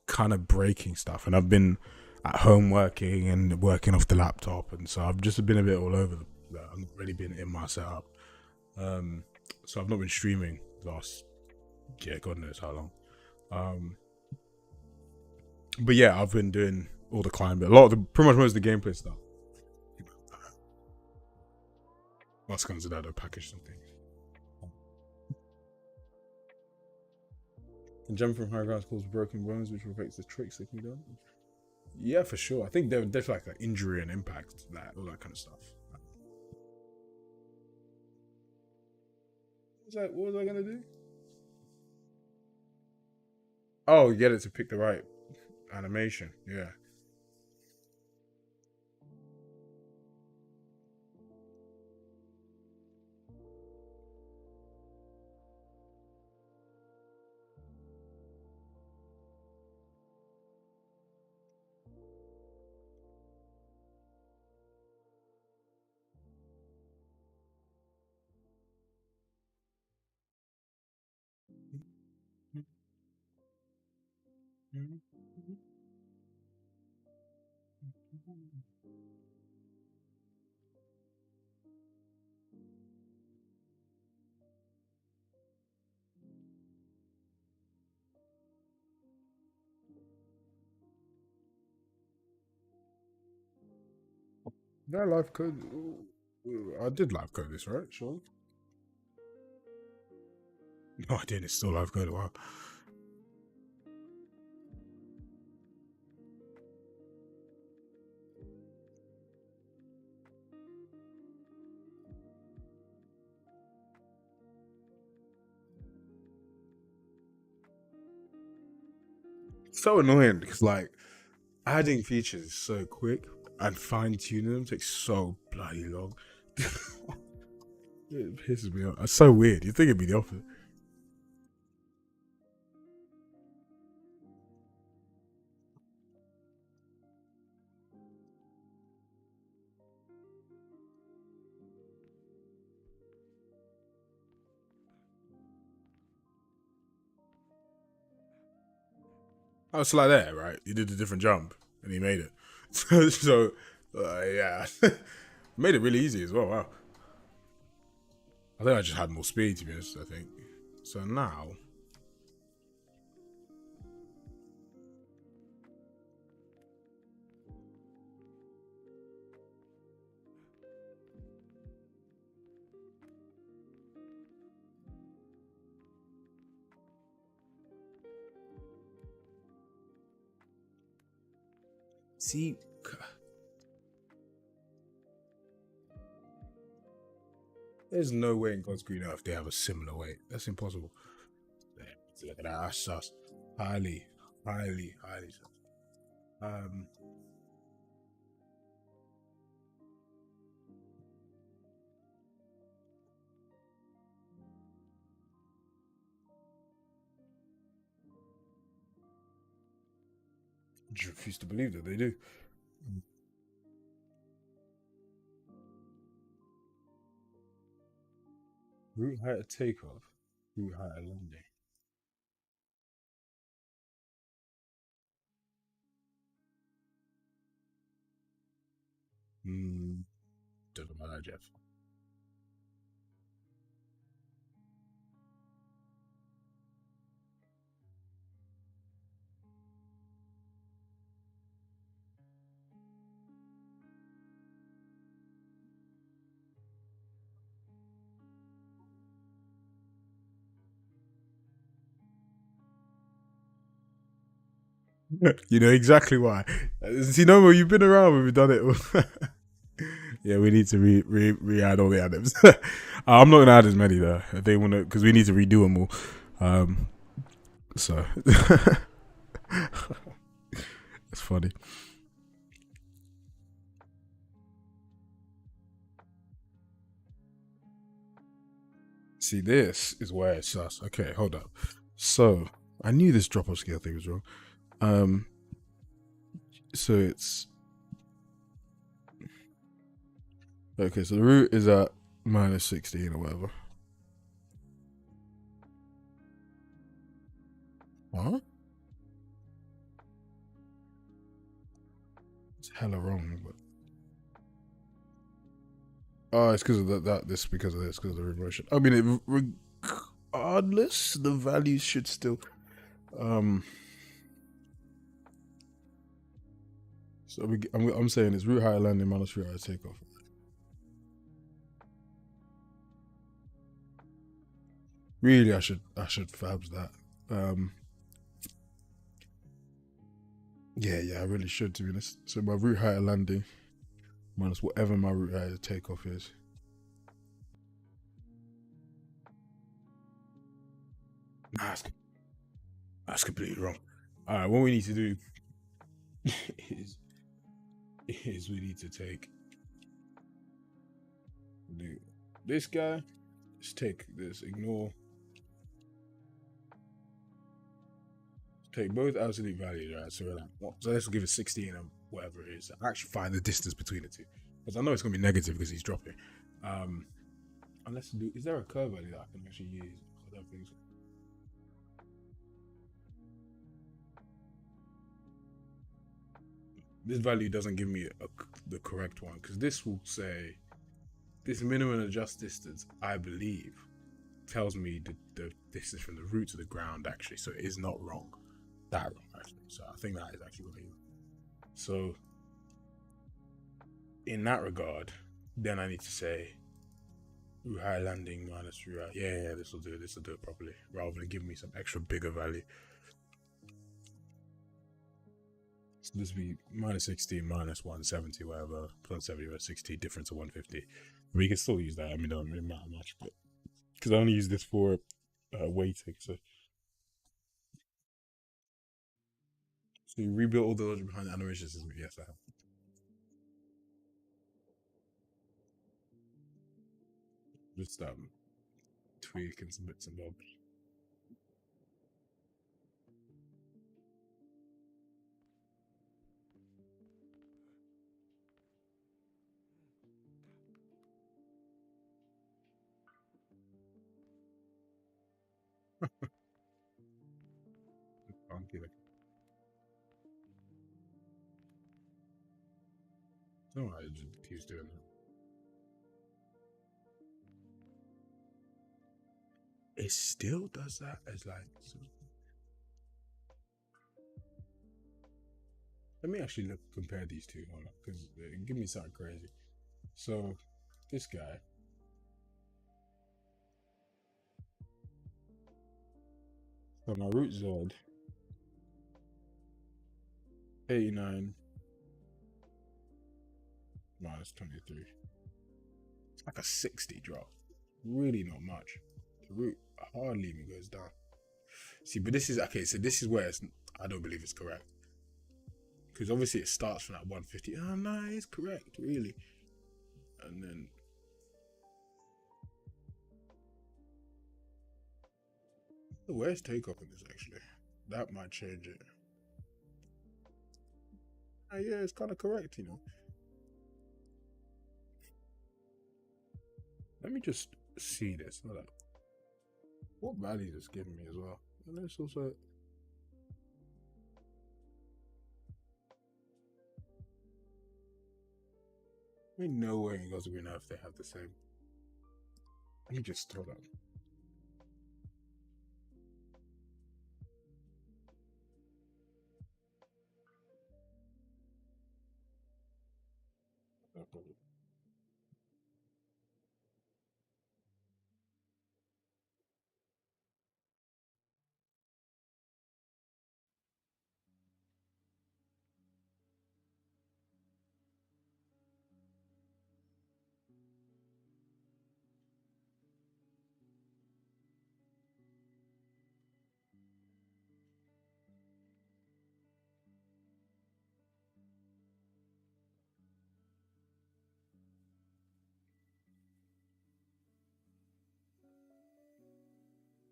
kind of breaking stuff, and I've been at home working and working off the laptop, and so I've just been a bit all over. I've not really been in my setup, so I've not been streaming last, God knows how long. But yeah, I've been doing all the climbing, pretty much most of the gameplay stuff. What's comes to that, a package something. Can jump from high ground cause broken bones, which affects the tricks that can be done. Yeah, for sure. I think there's like injury and impact, all that kind of stuff. What was I gonna do? Oh, get it to pick the right animation. Yeah. That live code. I did live code this, right? Sure. No, I didn't. It's still live code. Wow. So annoying because like adding features is so quick and fine tuning them takes so bloody long. It pisses me off. It's so weird. You think it'd be the opposite. Oh, it's like that, right? He did a different jump and he made it. So yeah, made it really easy as well. Wow. I think I just had more speed to be honest. I think. So now, see, there's no way in God's green earth they have a similar weight. That's impossible. Look at that. That's sus. Highly, highly sus. Um, I just refuse to believe that they do. Route height of takeoff, route height of landing. Hmm, don't know about that, Jeff. You know exactly why. You know, you've been around when we've done it. Yeah, we need to re-add all the items. I'm not gonna add as many though. If they want to, because we need to redo them all. Um, so it's funny. See, this is where it's sus. Okay, hold up. So I knew this drop-off scale thing was wrong. Um, so it's okay. So the root is at -16 or whatever. Huh? It's hella wrong. But oh, it's because of that. This because of this because of the reversion. I mean, regardless, the values should still. Um, so I'm saying it's root height landing minus root height takeoff. Really, I should fabs that. Um, yeah, I really should to be honest. So my root height of landing minus whatever my root height of takeoff is. Nah, that's completely wrong. All right, what we need to do is we need to take this guy. Let's take this. Ignore. Take both absolute values, right? So we're like, well, so let's give it 16 and whatever it is. I actually find the distance between the two because I know it's gonna be negative because he's dropping. Um, unless is there a curve value that I can actually use? I don't think so. this value doesn't give me the correct one, because this will say this minimum adjust distance, I believe, tells me the distance from the root to the ground actually, so it is not wrong, that wrong actually. So I think that is actually what I use. So in that regard, then I need to say high landing minus high. Yeah, this will do it. This will do it properly, rather than give me some extra bigger value. So this will be minus 60, minus 170, whatever, plus 70, minus 60, difference of 150. We can still use that. I mean, it doesn't really matter much, but because I only use this for weighting. So you rebuild all the logic behind the animation system. Yes, I have. Just tweaking some bits and bobs. Funky, like, no, I just keeps doing that. It still does that as like. So, let me actually compare these two, because give me something crazy. So this guy, so my root Z 89 minus 23. It's like a 60 drop. Really not much. The root hardly even goes down. See, but this is okay. So this is where I don't believe it's correct, because obviously it starts from that 150. Oh no, it's correct, really. And then where's takeoff in this actually? That might change it. Yeah, it's kind of correct, you know. Let me just see this. Hold up. What value is this giving me as well? And let's also. I mean, no way in God's green earth they have the same. Let me just throw that.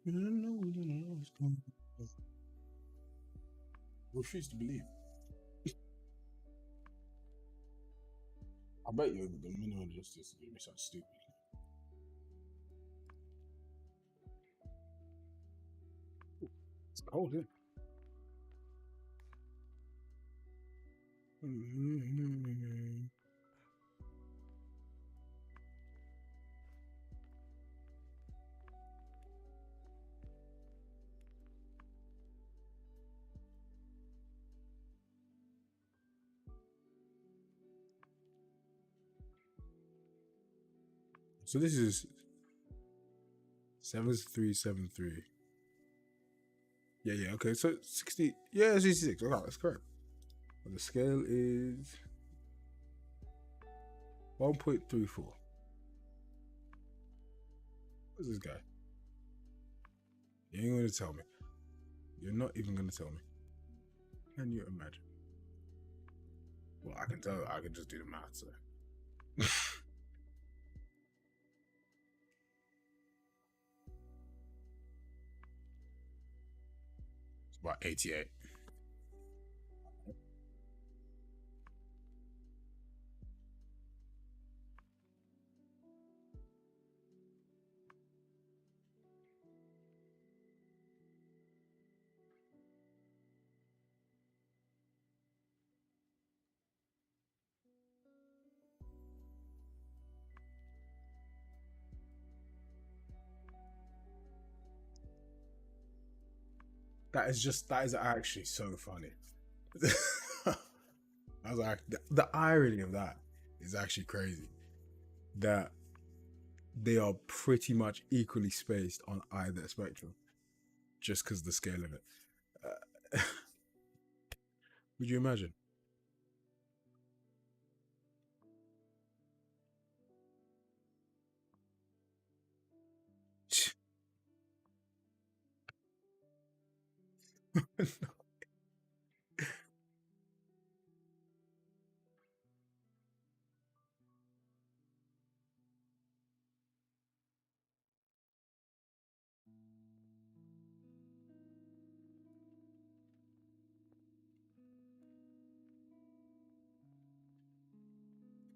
We don't know what's going on. Refuse to believe. I bet you the minimum justice is gonna be so stupid. It's cold here. So this is 7373. Yeah. Okay, so 60. Yeah, 66. Okay, that's correct. And the scale is 1.34. What's this guy? You ain't gonna tell me. You're not even gonna tell me. Can you imagine? Well, I can tell. I can just do the math. So. It's about 88. that is actually so funny. I was like, the irony of that is actually crazy. That they are pretty much equally spaced on either spectrum, just because the scale of it. Would you imagine?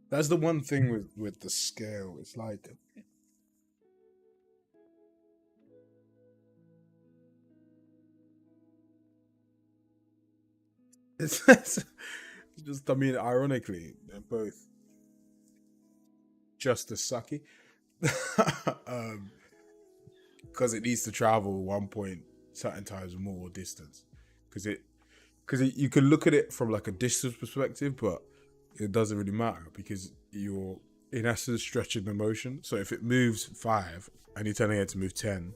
That's the one thing with the scale. It's like it's just. I mean, ironically, they're both just as sucky. um, because it needs to travel 1 point certain times more distance. Because you can look at it from like a distance perspective, but it doesn't really matter because you're in essence stretching the motion. So if it moves 5 and you're telling it to move 10,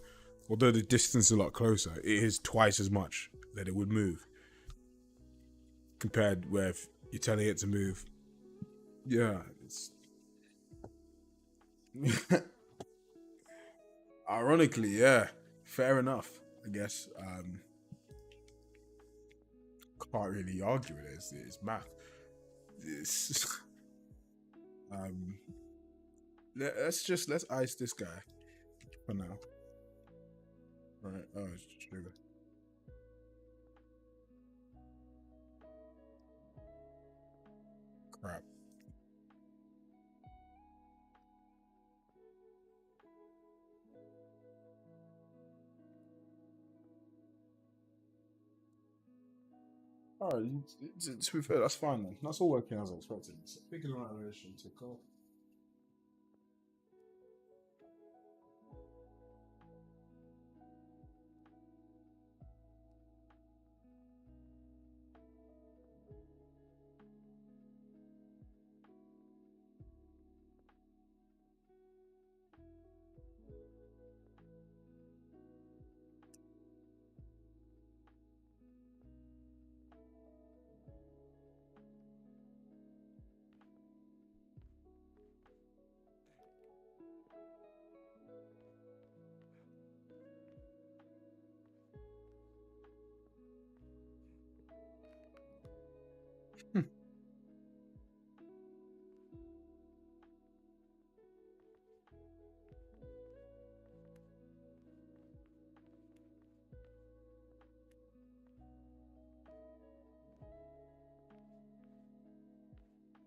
although the distance is a lot closer, it is twice as much that it would move compared with you're telling it to move. Yeah, it's ironically, yeah, fair enough, I guess. Can't really argue with it. It's math. It's, um, let's ice this guy for now. Right? Oh, it's sugar. Crap. All right. To be fair, that's fine then. That's all working as I expected. Speaking of animation, to go.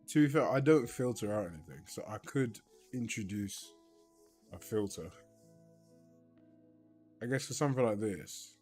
To be fair, I don't filter out anything, so I could introduce a filter. I guess for something like this.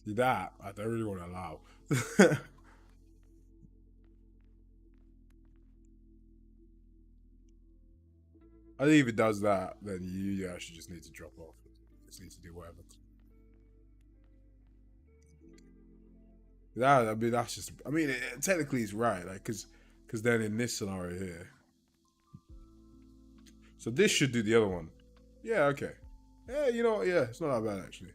That I don't really want to allow. I think if it does that, then you actually just need to drop off. You just need to do whatever. That I mean, that's just. I mean, technically, it's right, like, because then in this scenario here, so this should do the other one. Yeah, okay. Yeah, you know, yeah, it's not that bad actually.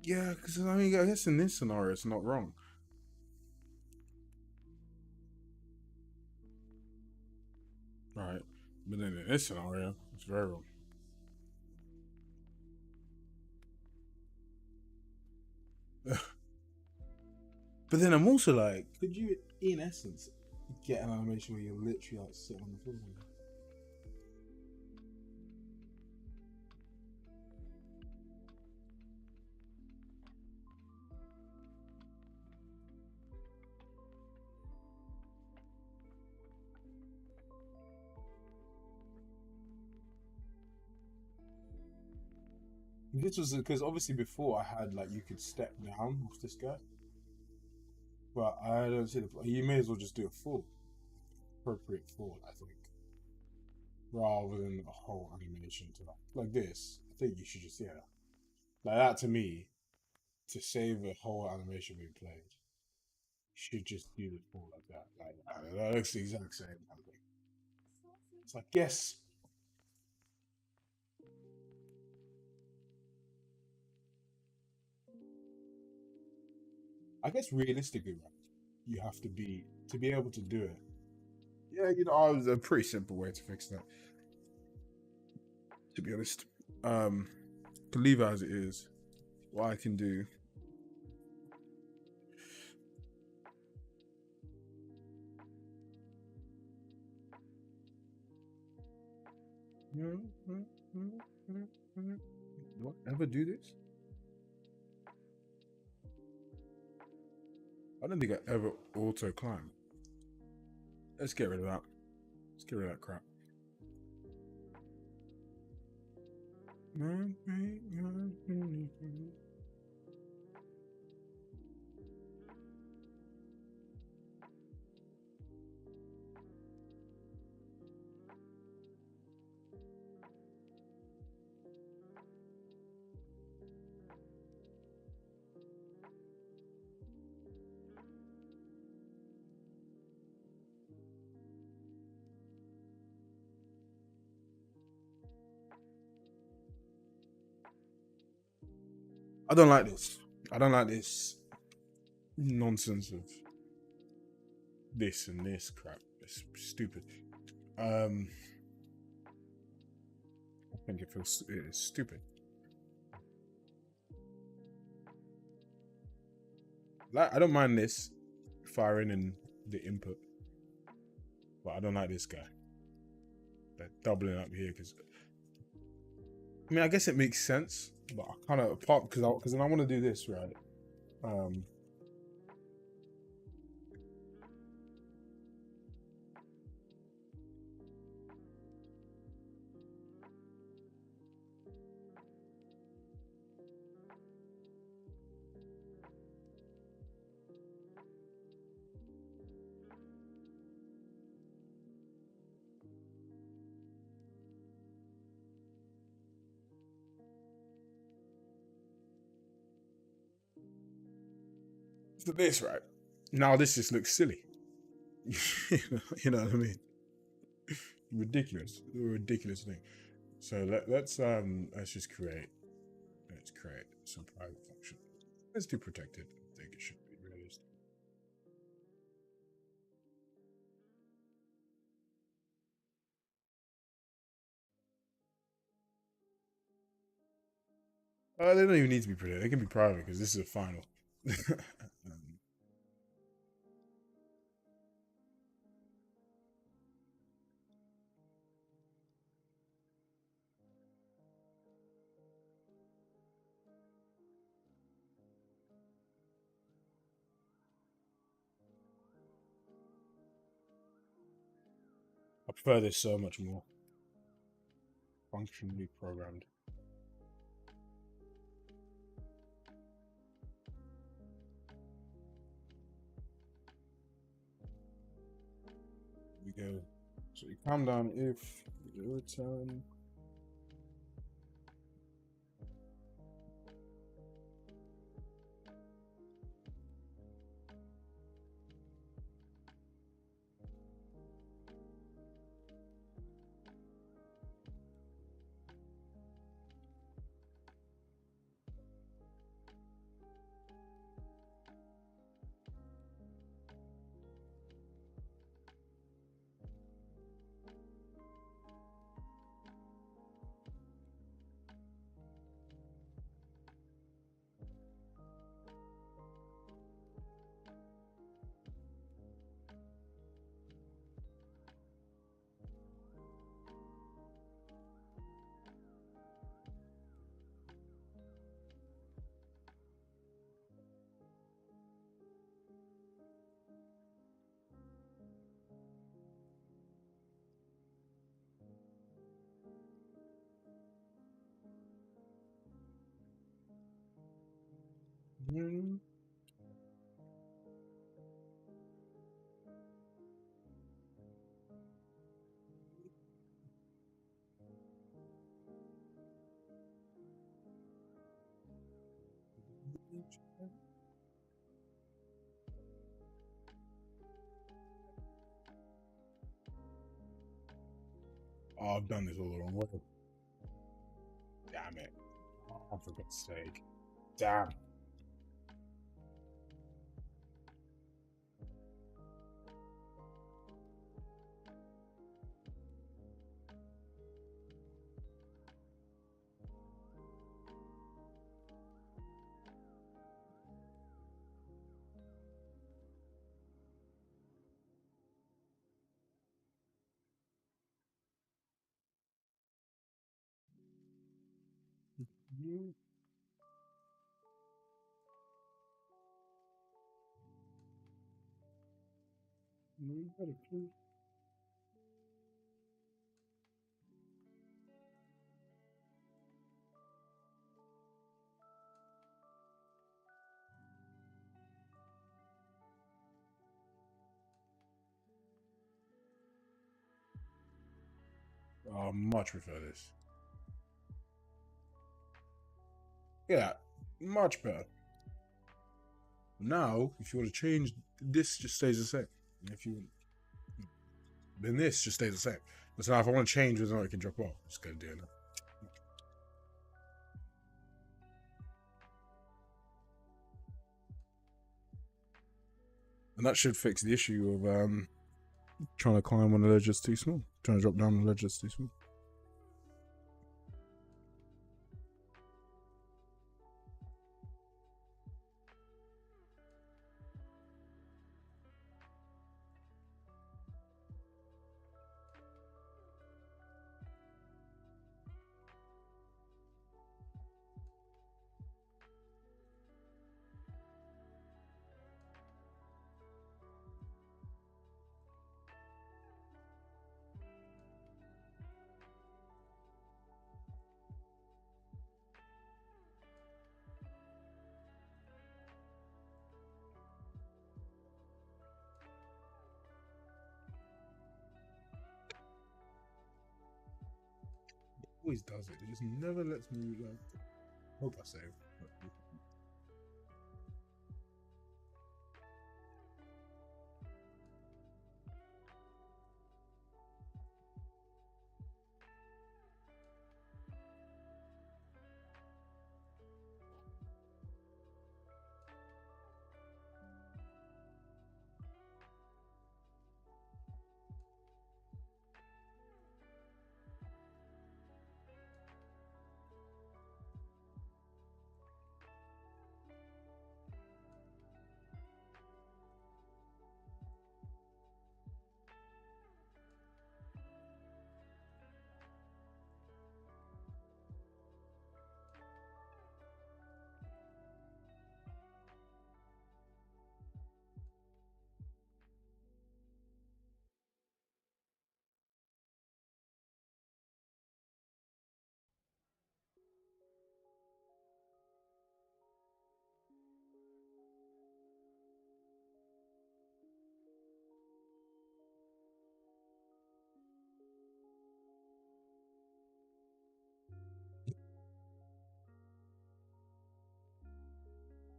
Yeah, because I mean, I guess in this scenario, it's not wrong, right? But then in this scenario, it's very wrong. But then I'm also like, could you, in essence, get an animation where you're literally like sitting on the floor? This was because obviously before I had like you could step down off this guy, but I don't see the. You may as well just do a full appropriate fall, I think, rather than a whole animation to like this. I think you should just like that to me to save a whole animation being played. You should just do the fall like that. Like that looks the exact same. I think. It's like yes. I guess realistically, right, you have to be able to do it. Yeah, I was a pretty simple way to fix that. To be honest, to leave it as it is. What I can do. What ever do this? I don't think I ever auto climb. Let's get rid of that. Let's get rid of that crap. I don't like this. I don't like this nonsense of this and this crap. It's stupid. I think it's stupid. Like I don't mind this firing and the input, but I don't like this guy. They're doubling up here because I mean I guess it makes sense, but I kind of apart because then I want to do this right. For this right now, this just looks silly. You know what I mean? Ridiculous, ridiculous thing. So let's just create some private function. Let's do protected. I think it should be realistic. They don't even need to be protected. They can be private because this is a final. I prefer this so much more. Functionally programmed. We go. So you calm down if you return. Mm. Oh, I've done this all the wrong way. Damn it. Oh, for God's sake. Damn. Mm. I much prefer this. Yeah, much better. Now, if you want to change, this just stays the same. If you, then this just stays the same. So now, if I want to change, there's no it can drop off. Just go do it now. And that should fix the issue of trying to climb on the ledge that's too small, trying to drop down on the ledge that's too small. Always does it. It just never lets me like. Hope I save.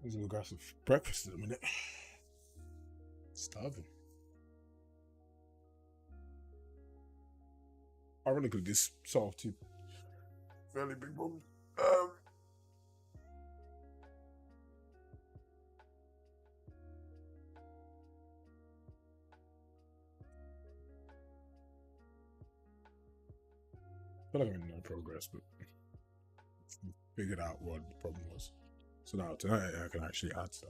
I'm gonna grab some breakfast in a minute. Starving. Ironically, this solved two fairly big problems. I feel like I'm in no progress, but figured out what the problem was. So now tonight I can actually add stuff.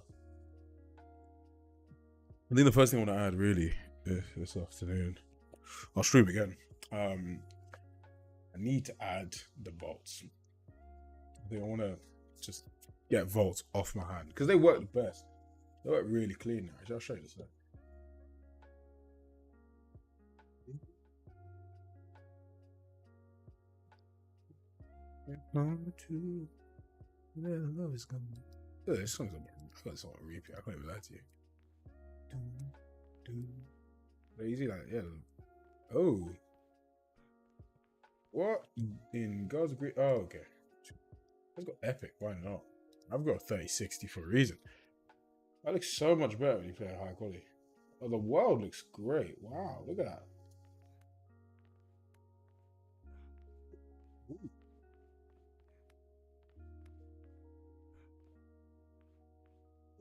I think the first thing I want to add really this afternoon, I'll stream again. I need to add the bolts. I think I want to just get volts off my hand because they work the best. They work really clean now. I'll show you this. On to where love is gone. this song's on. I got this on repeat. I can't even lie to you. Easy like yeah. Oh, what in God's great? Oh, okay. I've got epic. Why not? I've got 3060 for a reason. That looks so much better when you play high quality. Oh, the world looks great. Wow, look at that.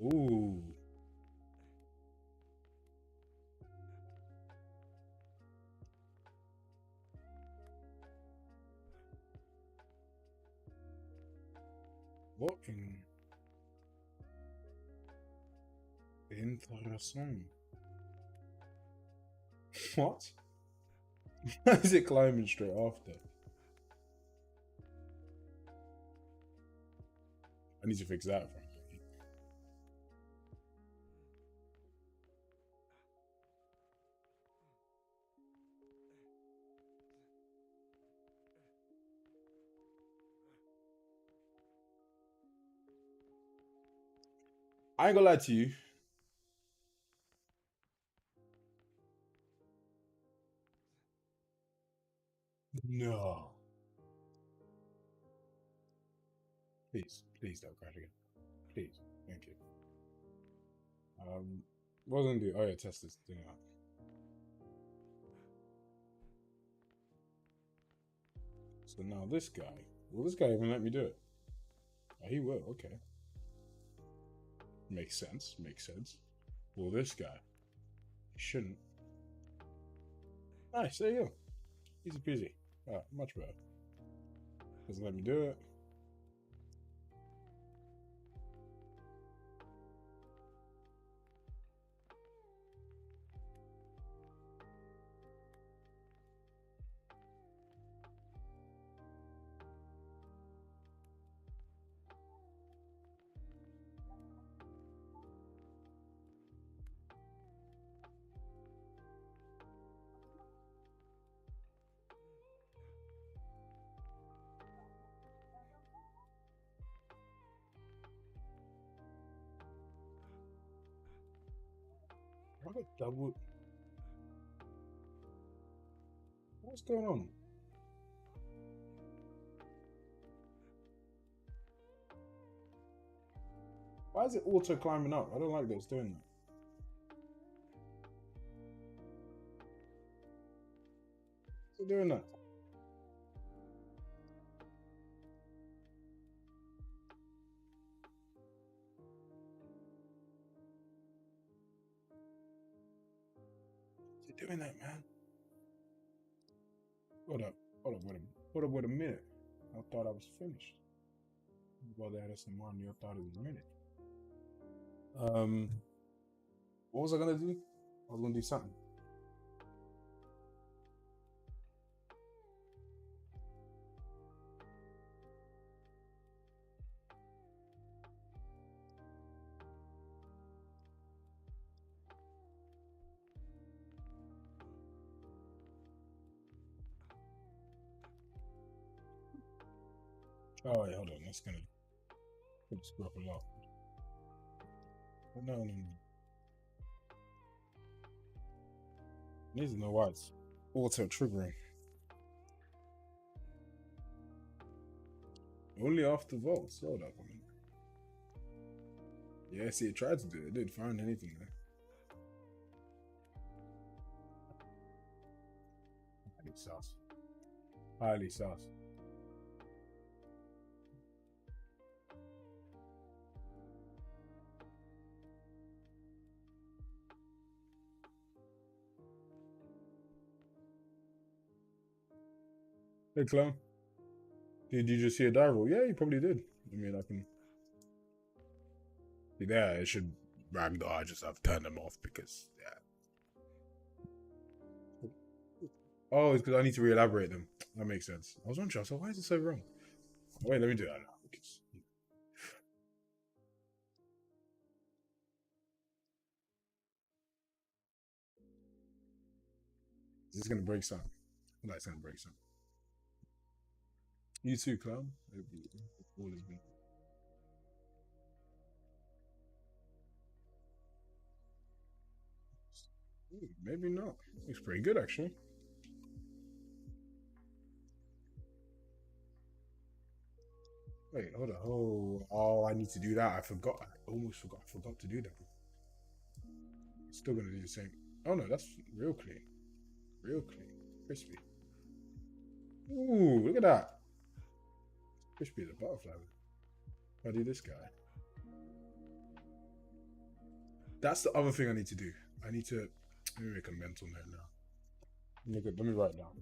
Ooh. What in interesting? What? Why is it climbing straight after? I need to fix that. I ain't gonna lie to you. No. Please don't crash again. Please, thank you. What was I gonna do? Oh yeah, test this thing out. So now this guy, will this guy even let me do it? Oh, he will. Okay, makes sense. Makes sense. Will this guy? He shouldn't. Nice. There you go. Easy peasy. Much better. Doesn't let me do it. I got double. What's going on? Why is it auto climbing up? I don't like that it's doing that. It's doing that. It's doing that, man. Hold up. Hold up. Wait a minute. I thought I was finished. Well, that is the one you thought it was a minute. What was I gonna do? I was gonna do something. Oh, wait, hold on. That's gonna screw up a lot. No, no, no. I need to know why it's auto triggering. Only after volts. Hold up. Yeah, see, it tried to do it. It didn't find anything there. Highly sus. Highly sus. Hey, clown. Did you just see a die roll? Yeah, you probably did. I mean, I can. Yeah, it should ragdoll. I just have turned them off because, yeah. Oh, it's because I need to re-elaborate them. That makes sense. I was wondering, so why is it so wrong? Wait, let me do that now. Because, this is going to break something. That's going to break something. You too, clown. All has been. Ooh, maybe not. Looks pretty good actually. Wait, hold on. Oh, I need to do that. I forgot. I almost forgot. I forgot to do that. It's still gonna do the same. Oh no, that's real clean. Real clean. Crispy. Ooh, look at that. Crispy as a butterfly. If I do this guy. That's the other thing I need to do. I need to let me make a mental note now. Let me write down.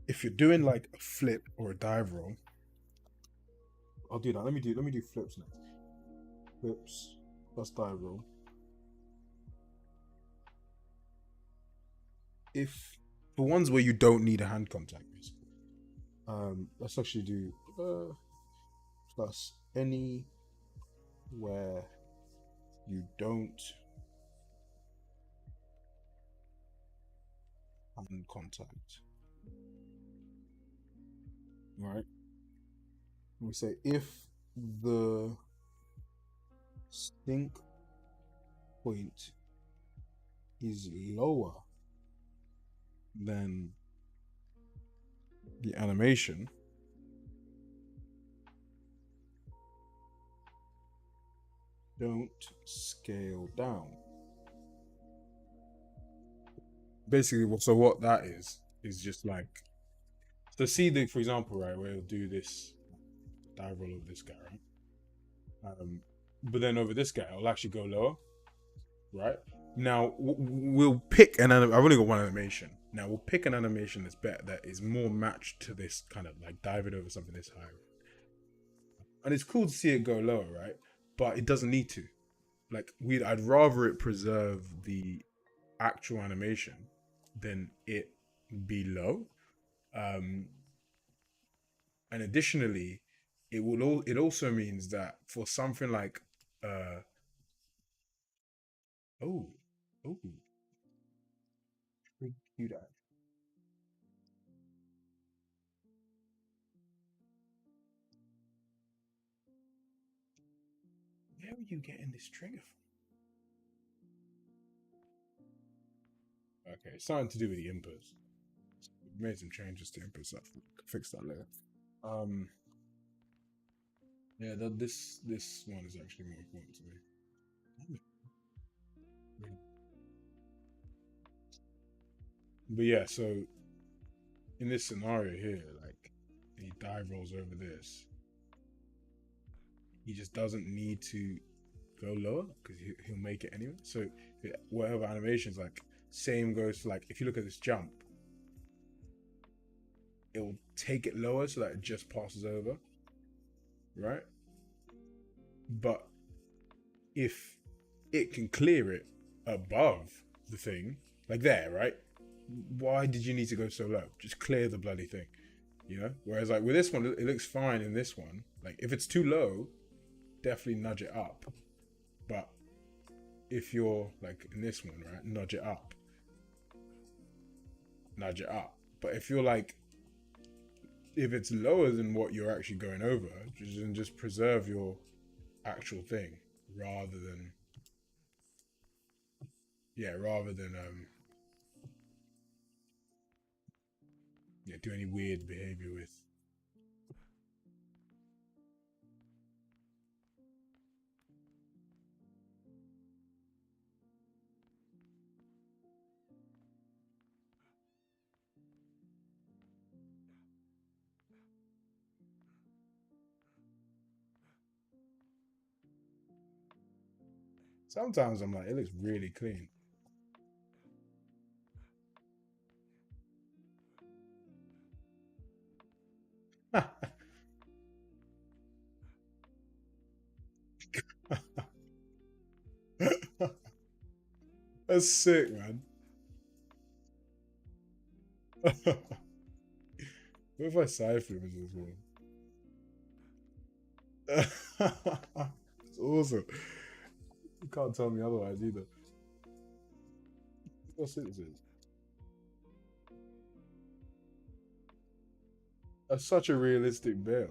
If you're doing like a flip or a dive roll, I'll do that. Let me do flips next. Flips plus dive roll. If for ones where you don't need a hand contact, basically, let's actually do plus any where you don't hand contact. Right? We say if the stink point is lower than the animation, don't scale down. Basically, so what that is just like, so see the, for example, right, where it'll do this dive roll over this guy, right? But then over this guy, it'll actually go lower, right? Now we'll pick an I've only got one animation. Now we'll pick an animation that's better, that is more matched to this kind of like diving over something this high, and it's cool to see it go lower, right? But it doesn't need to. Like I'd rather it preserve the actual animation than it be low. Um, and additionally, it also means that for something like uh oh oh cute. Where are you getting this trigger from? Okay, it's something to do with the inputs. We made some changes to inputs. I'll fix that later. Um, yeah, this one is actually more important to me. But yeah, so in this scenario here, like he dive rolls over this, he just doesn't need to go lower because he'll make it anyway. So whatever animations, like same goes for like if you look at this jump, it will take it lower so that it just passes over, right? But if it can clear it above the thing, like there, right? Why did you need to go so low? Just clear the bloody thing, you know? Whereas like with this one, it looks fine in this one. Like if it's too low, definitely nudge it up. But if you're like in this one, right, nudge it up. Nudge it up. But if you're like, if it's lower than what you're actually going over, just preserve your actual thing rather than, yeah, rather than yeah, do any weird behavior with. Sometimes I'm like, it looks really clean. That's sick, man. What if I side flip as well? It's awesome. You can't tell me otherwise either. What it is. That's such a realistic bail.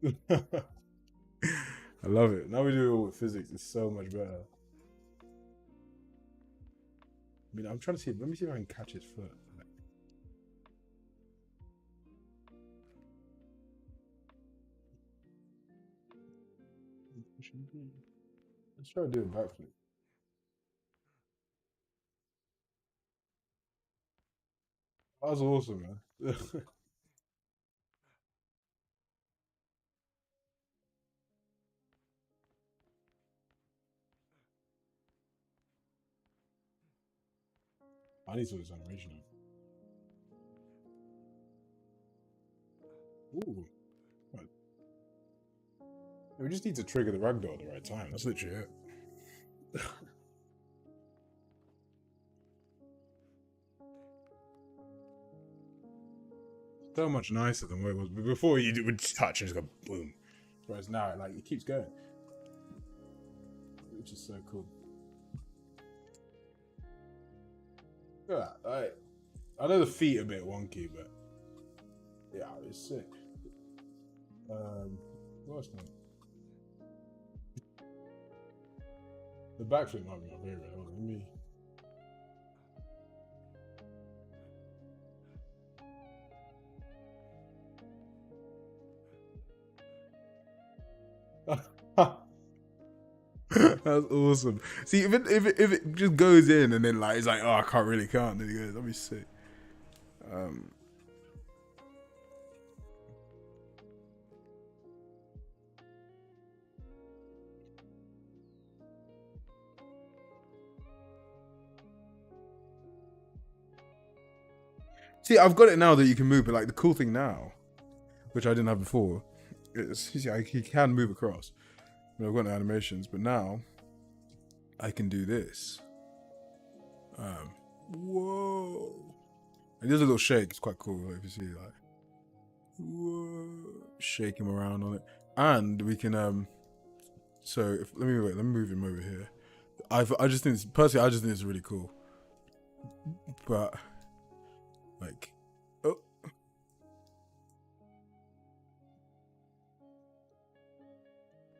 I love it. Now we do it all with physics. It's so much better. I mean, I'm trying to see. Let me see if I can catch his foot. Let's try to do a backflip. That was awesome, man. I need to do this animation now. Ooh. Right. We just need to trigger the ragdoll at the right time. That's literally it. So much nicer than what it was before. You would just touch and just go boom. Whereas now, like, it keeps going, which is so cool. Yeah, I know the feet are a bit wonky, but yeah, it's sick. What's that? The backflip might be my favorite. Hold on, let me. That's awesome. See, if it just goes in and then like it's like, oh, I can't. Then he goes, that'd be sick. Um, See, I've got it now that you can move, but like the cool thing now, which I didn't have before, is he can move across. I've got the animations, but now I can do this. Whoa! And there's a little shake. It's quite cool. Like, if you see, like, whoa, shake him around on it, and we can So let me move him over here. I just think personally, I just think it's really cool. But like, oh,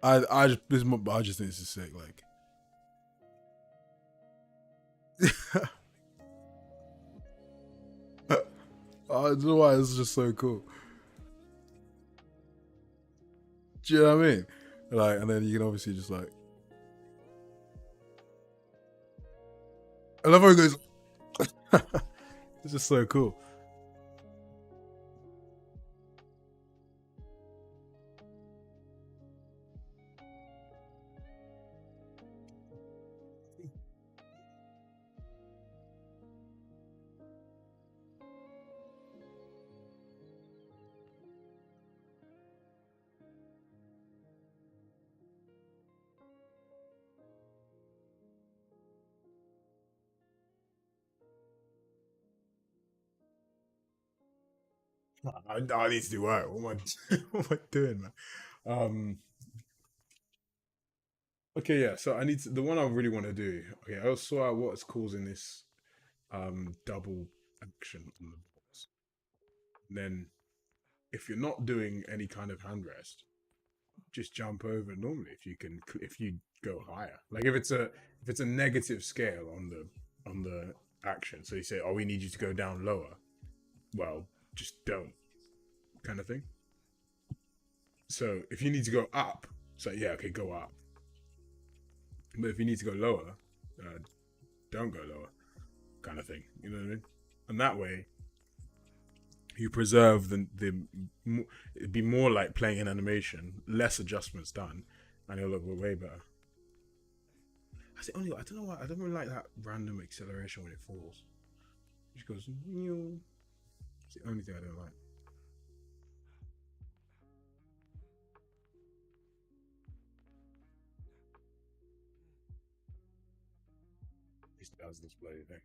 I just think this is sick. Like, I don't know why it's just so cool. Do you know what I mean? Like, and then you can obviously just like, I love how he goes. It's just so cool. I need to do work. What am I, what am I doing, man? Um, okay, yeah. So I need to, the one I really want to do. Okay, I saw out what's causing this double action on the box. And then if you're not doing any kind of hand rest, just jump over normally if you can if you go higher. Like if it's a negative scale on the action. So you say, oh, we need you to go down lower. Well, just don't, kind of thing. So if you need to go up, so yeah, okay, go up. But if you need to go lower, uh, don't go lower, kind of thing. You know what I mean? And that way, you preserve the it'd be more like playing an animation, less adjustments done, and it'll look way better. That's the only. I don't know why I don't really like that random acceleration when it falls. It just goes. It's the only thing I don't like. It does this bloody thing.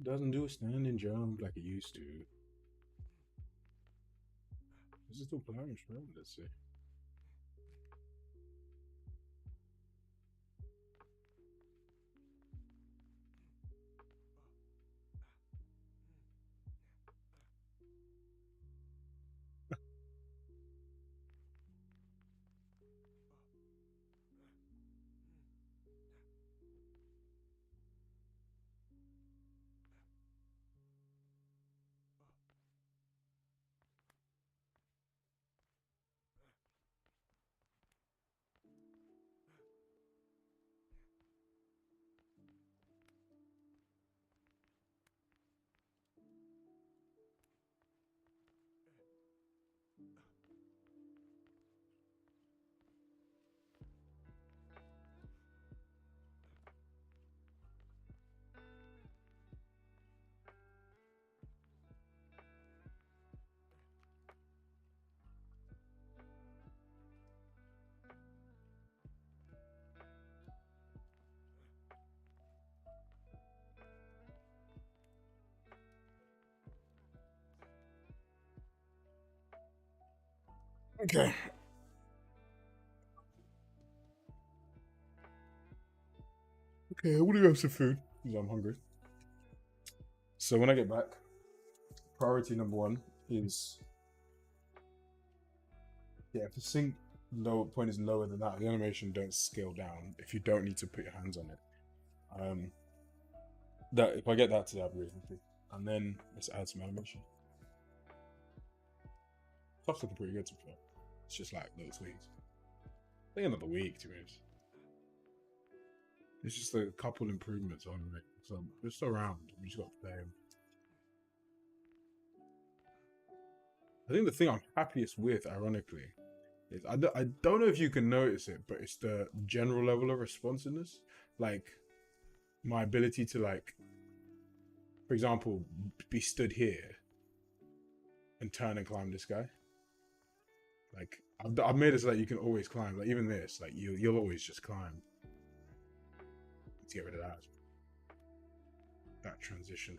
Doesn't do a standing jump like it used to. Is it still playing? Let's see. Okay. Okay, I want to go have some food because I'm hungry. So when I get back, priority number one is, yeah, if the sync low point is lower than that, the animation don't scale down if you don't need to put your hands on it. That if I get that today, I'll be reasonably. And then let's add some animation. Stuff's looking pretty good to be fair. It's just like little tweaks. I think another week to be honest. It's just a couple improvements on it. So just around. We just got to play them. I think the thing I'm happiest with, ironically, is I don't know if you can notice it, but it's the general level of responsiveness. Like my ability to, like, for example, be stood here and turn and climb this guy. Like I've made it so that you can always climb. Like even this, like you'll always just climb. Let's get rid of that. That transition.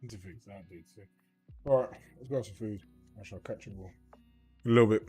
To fix that, dude. So, all right, let's go have some food. I shall catch you all in a little bit.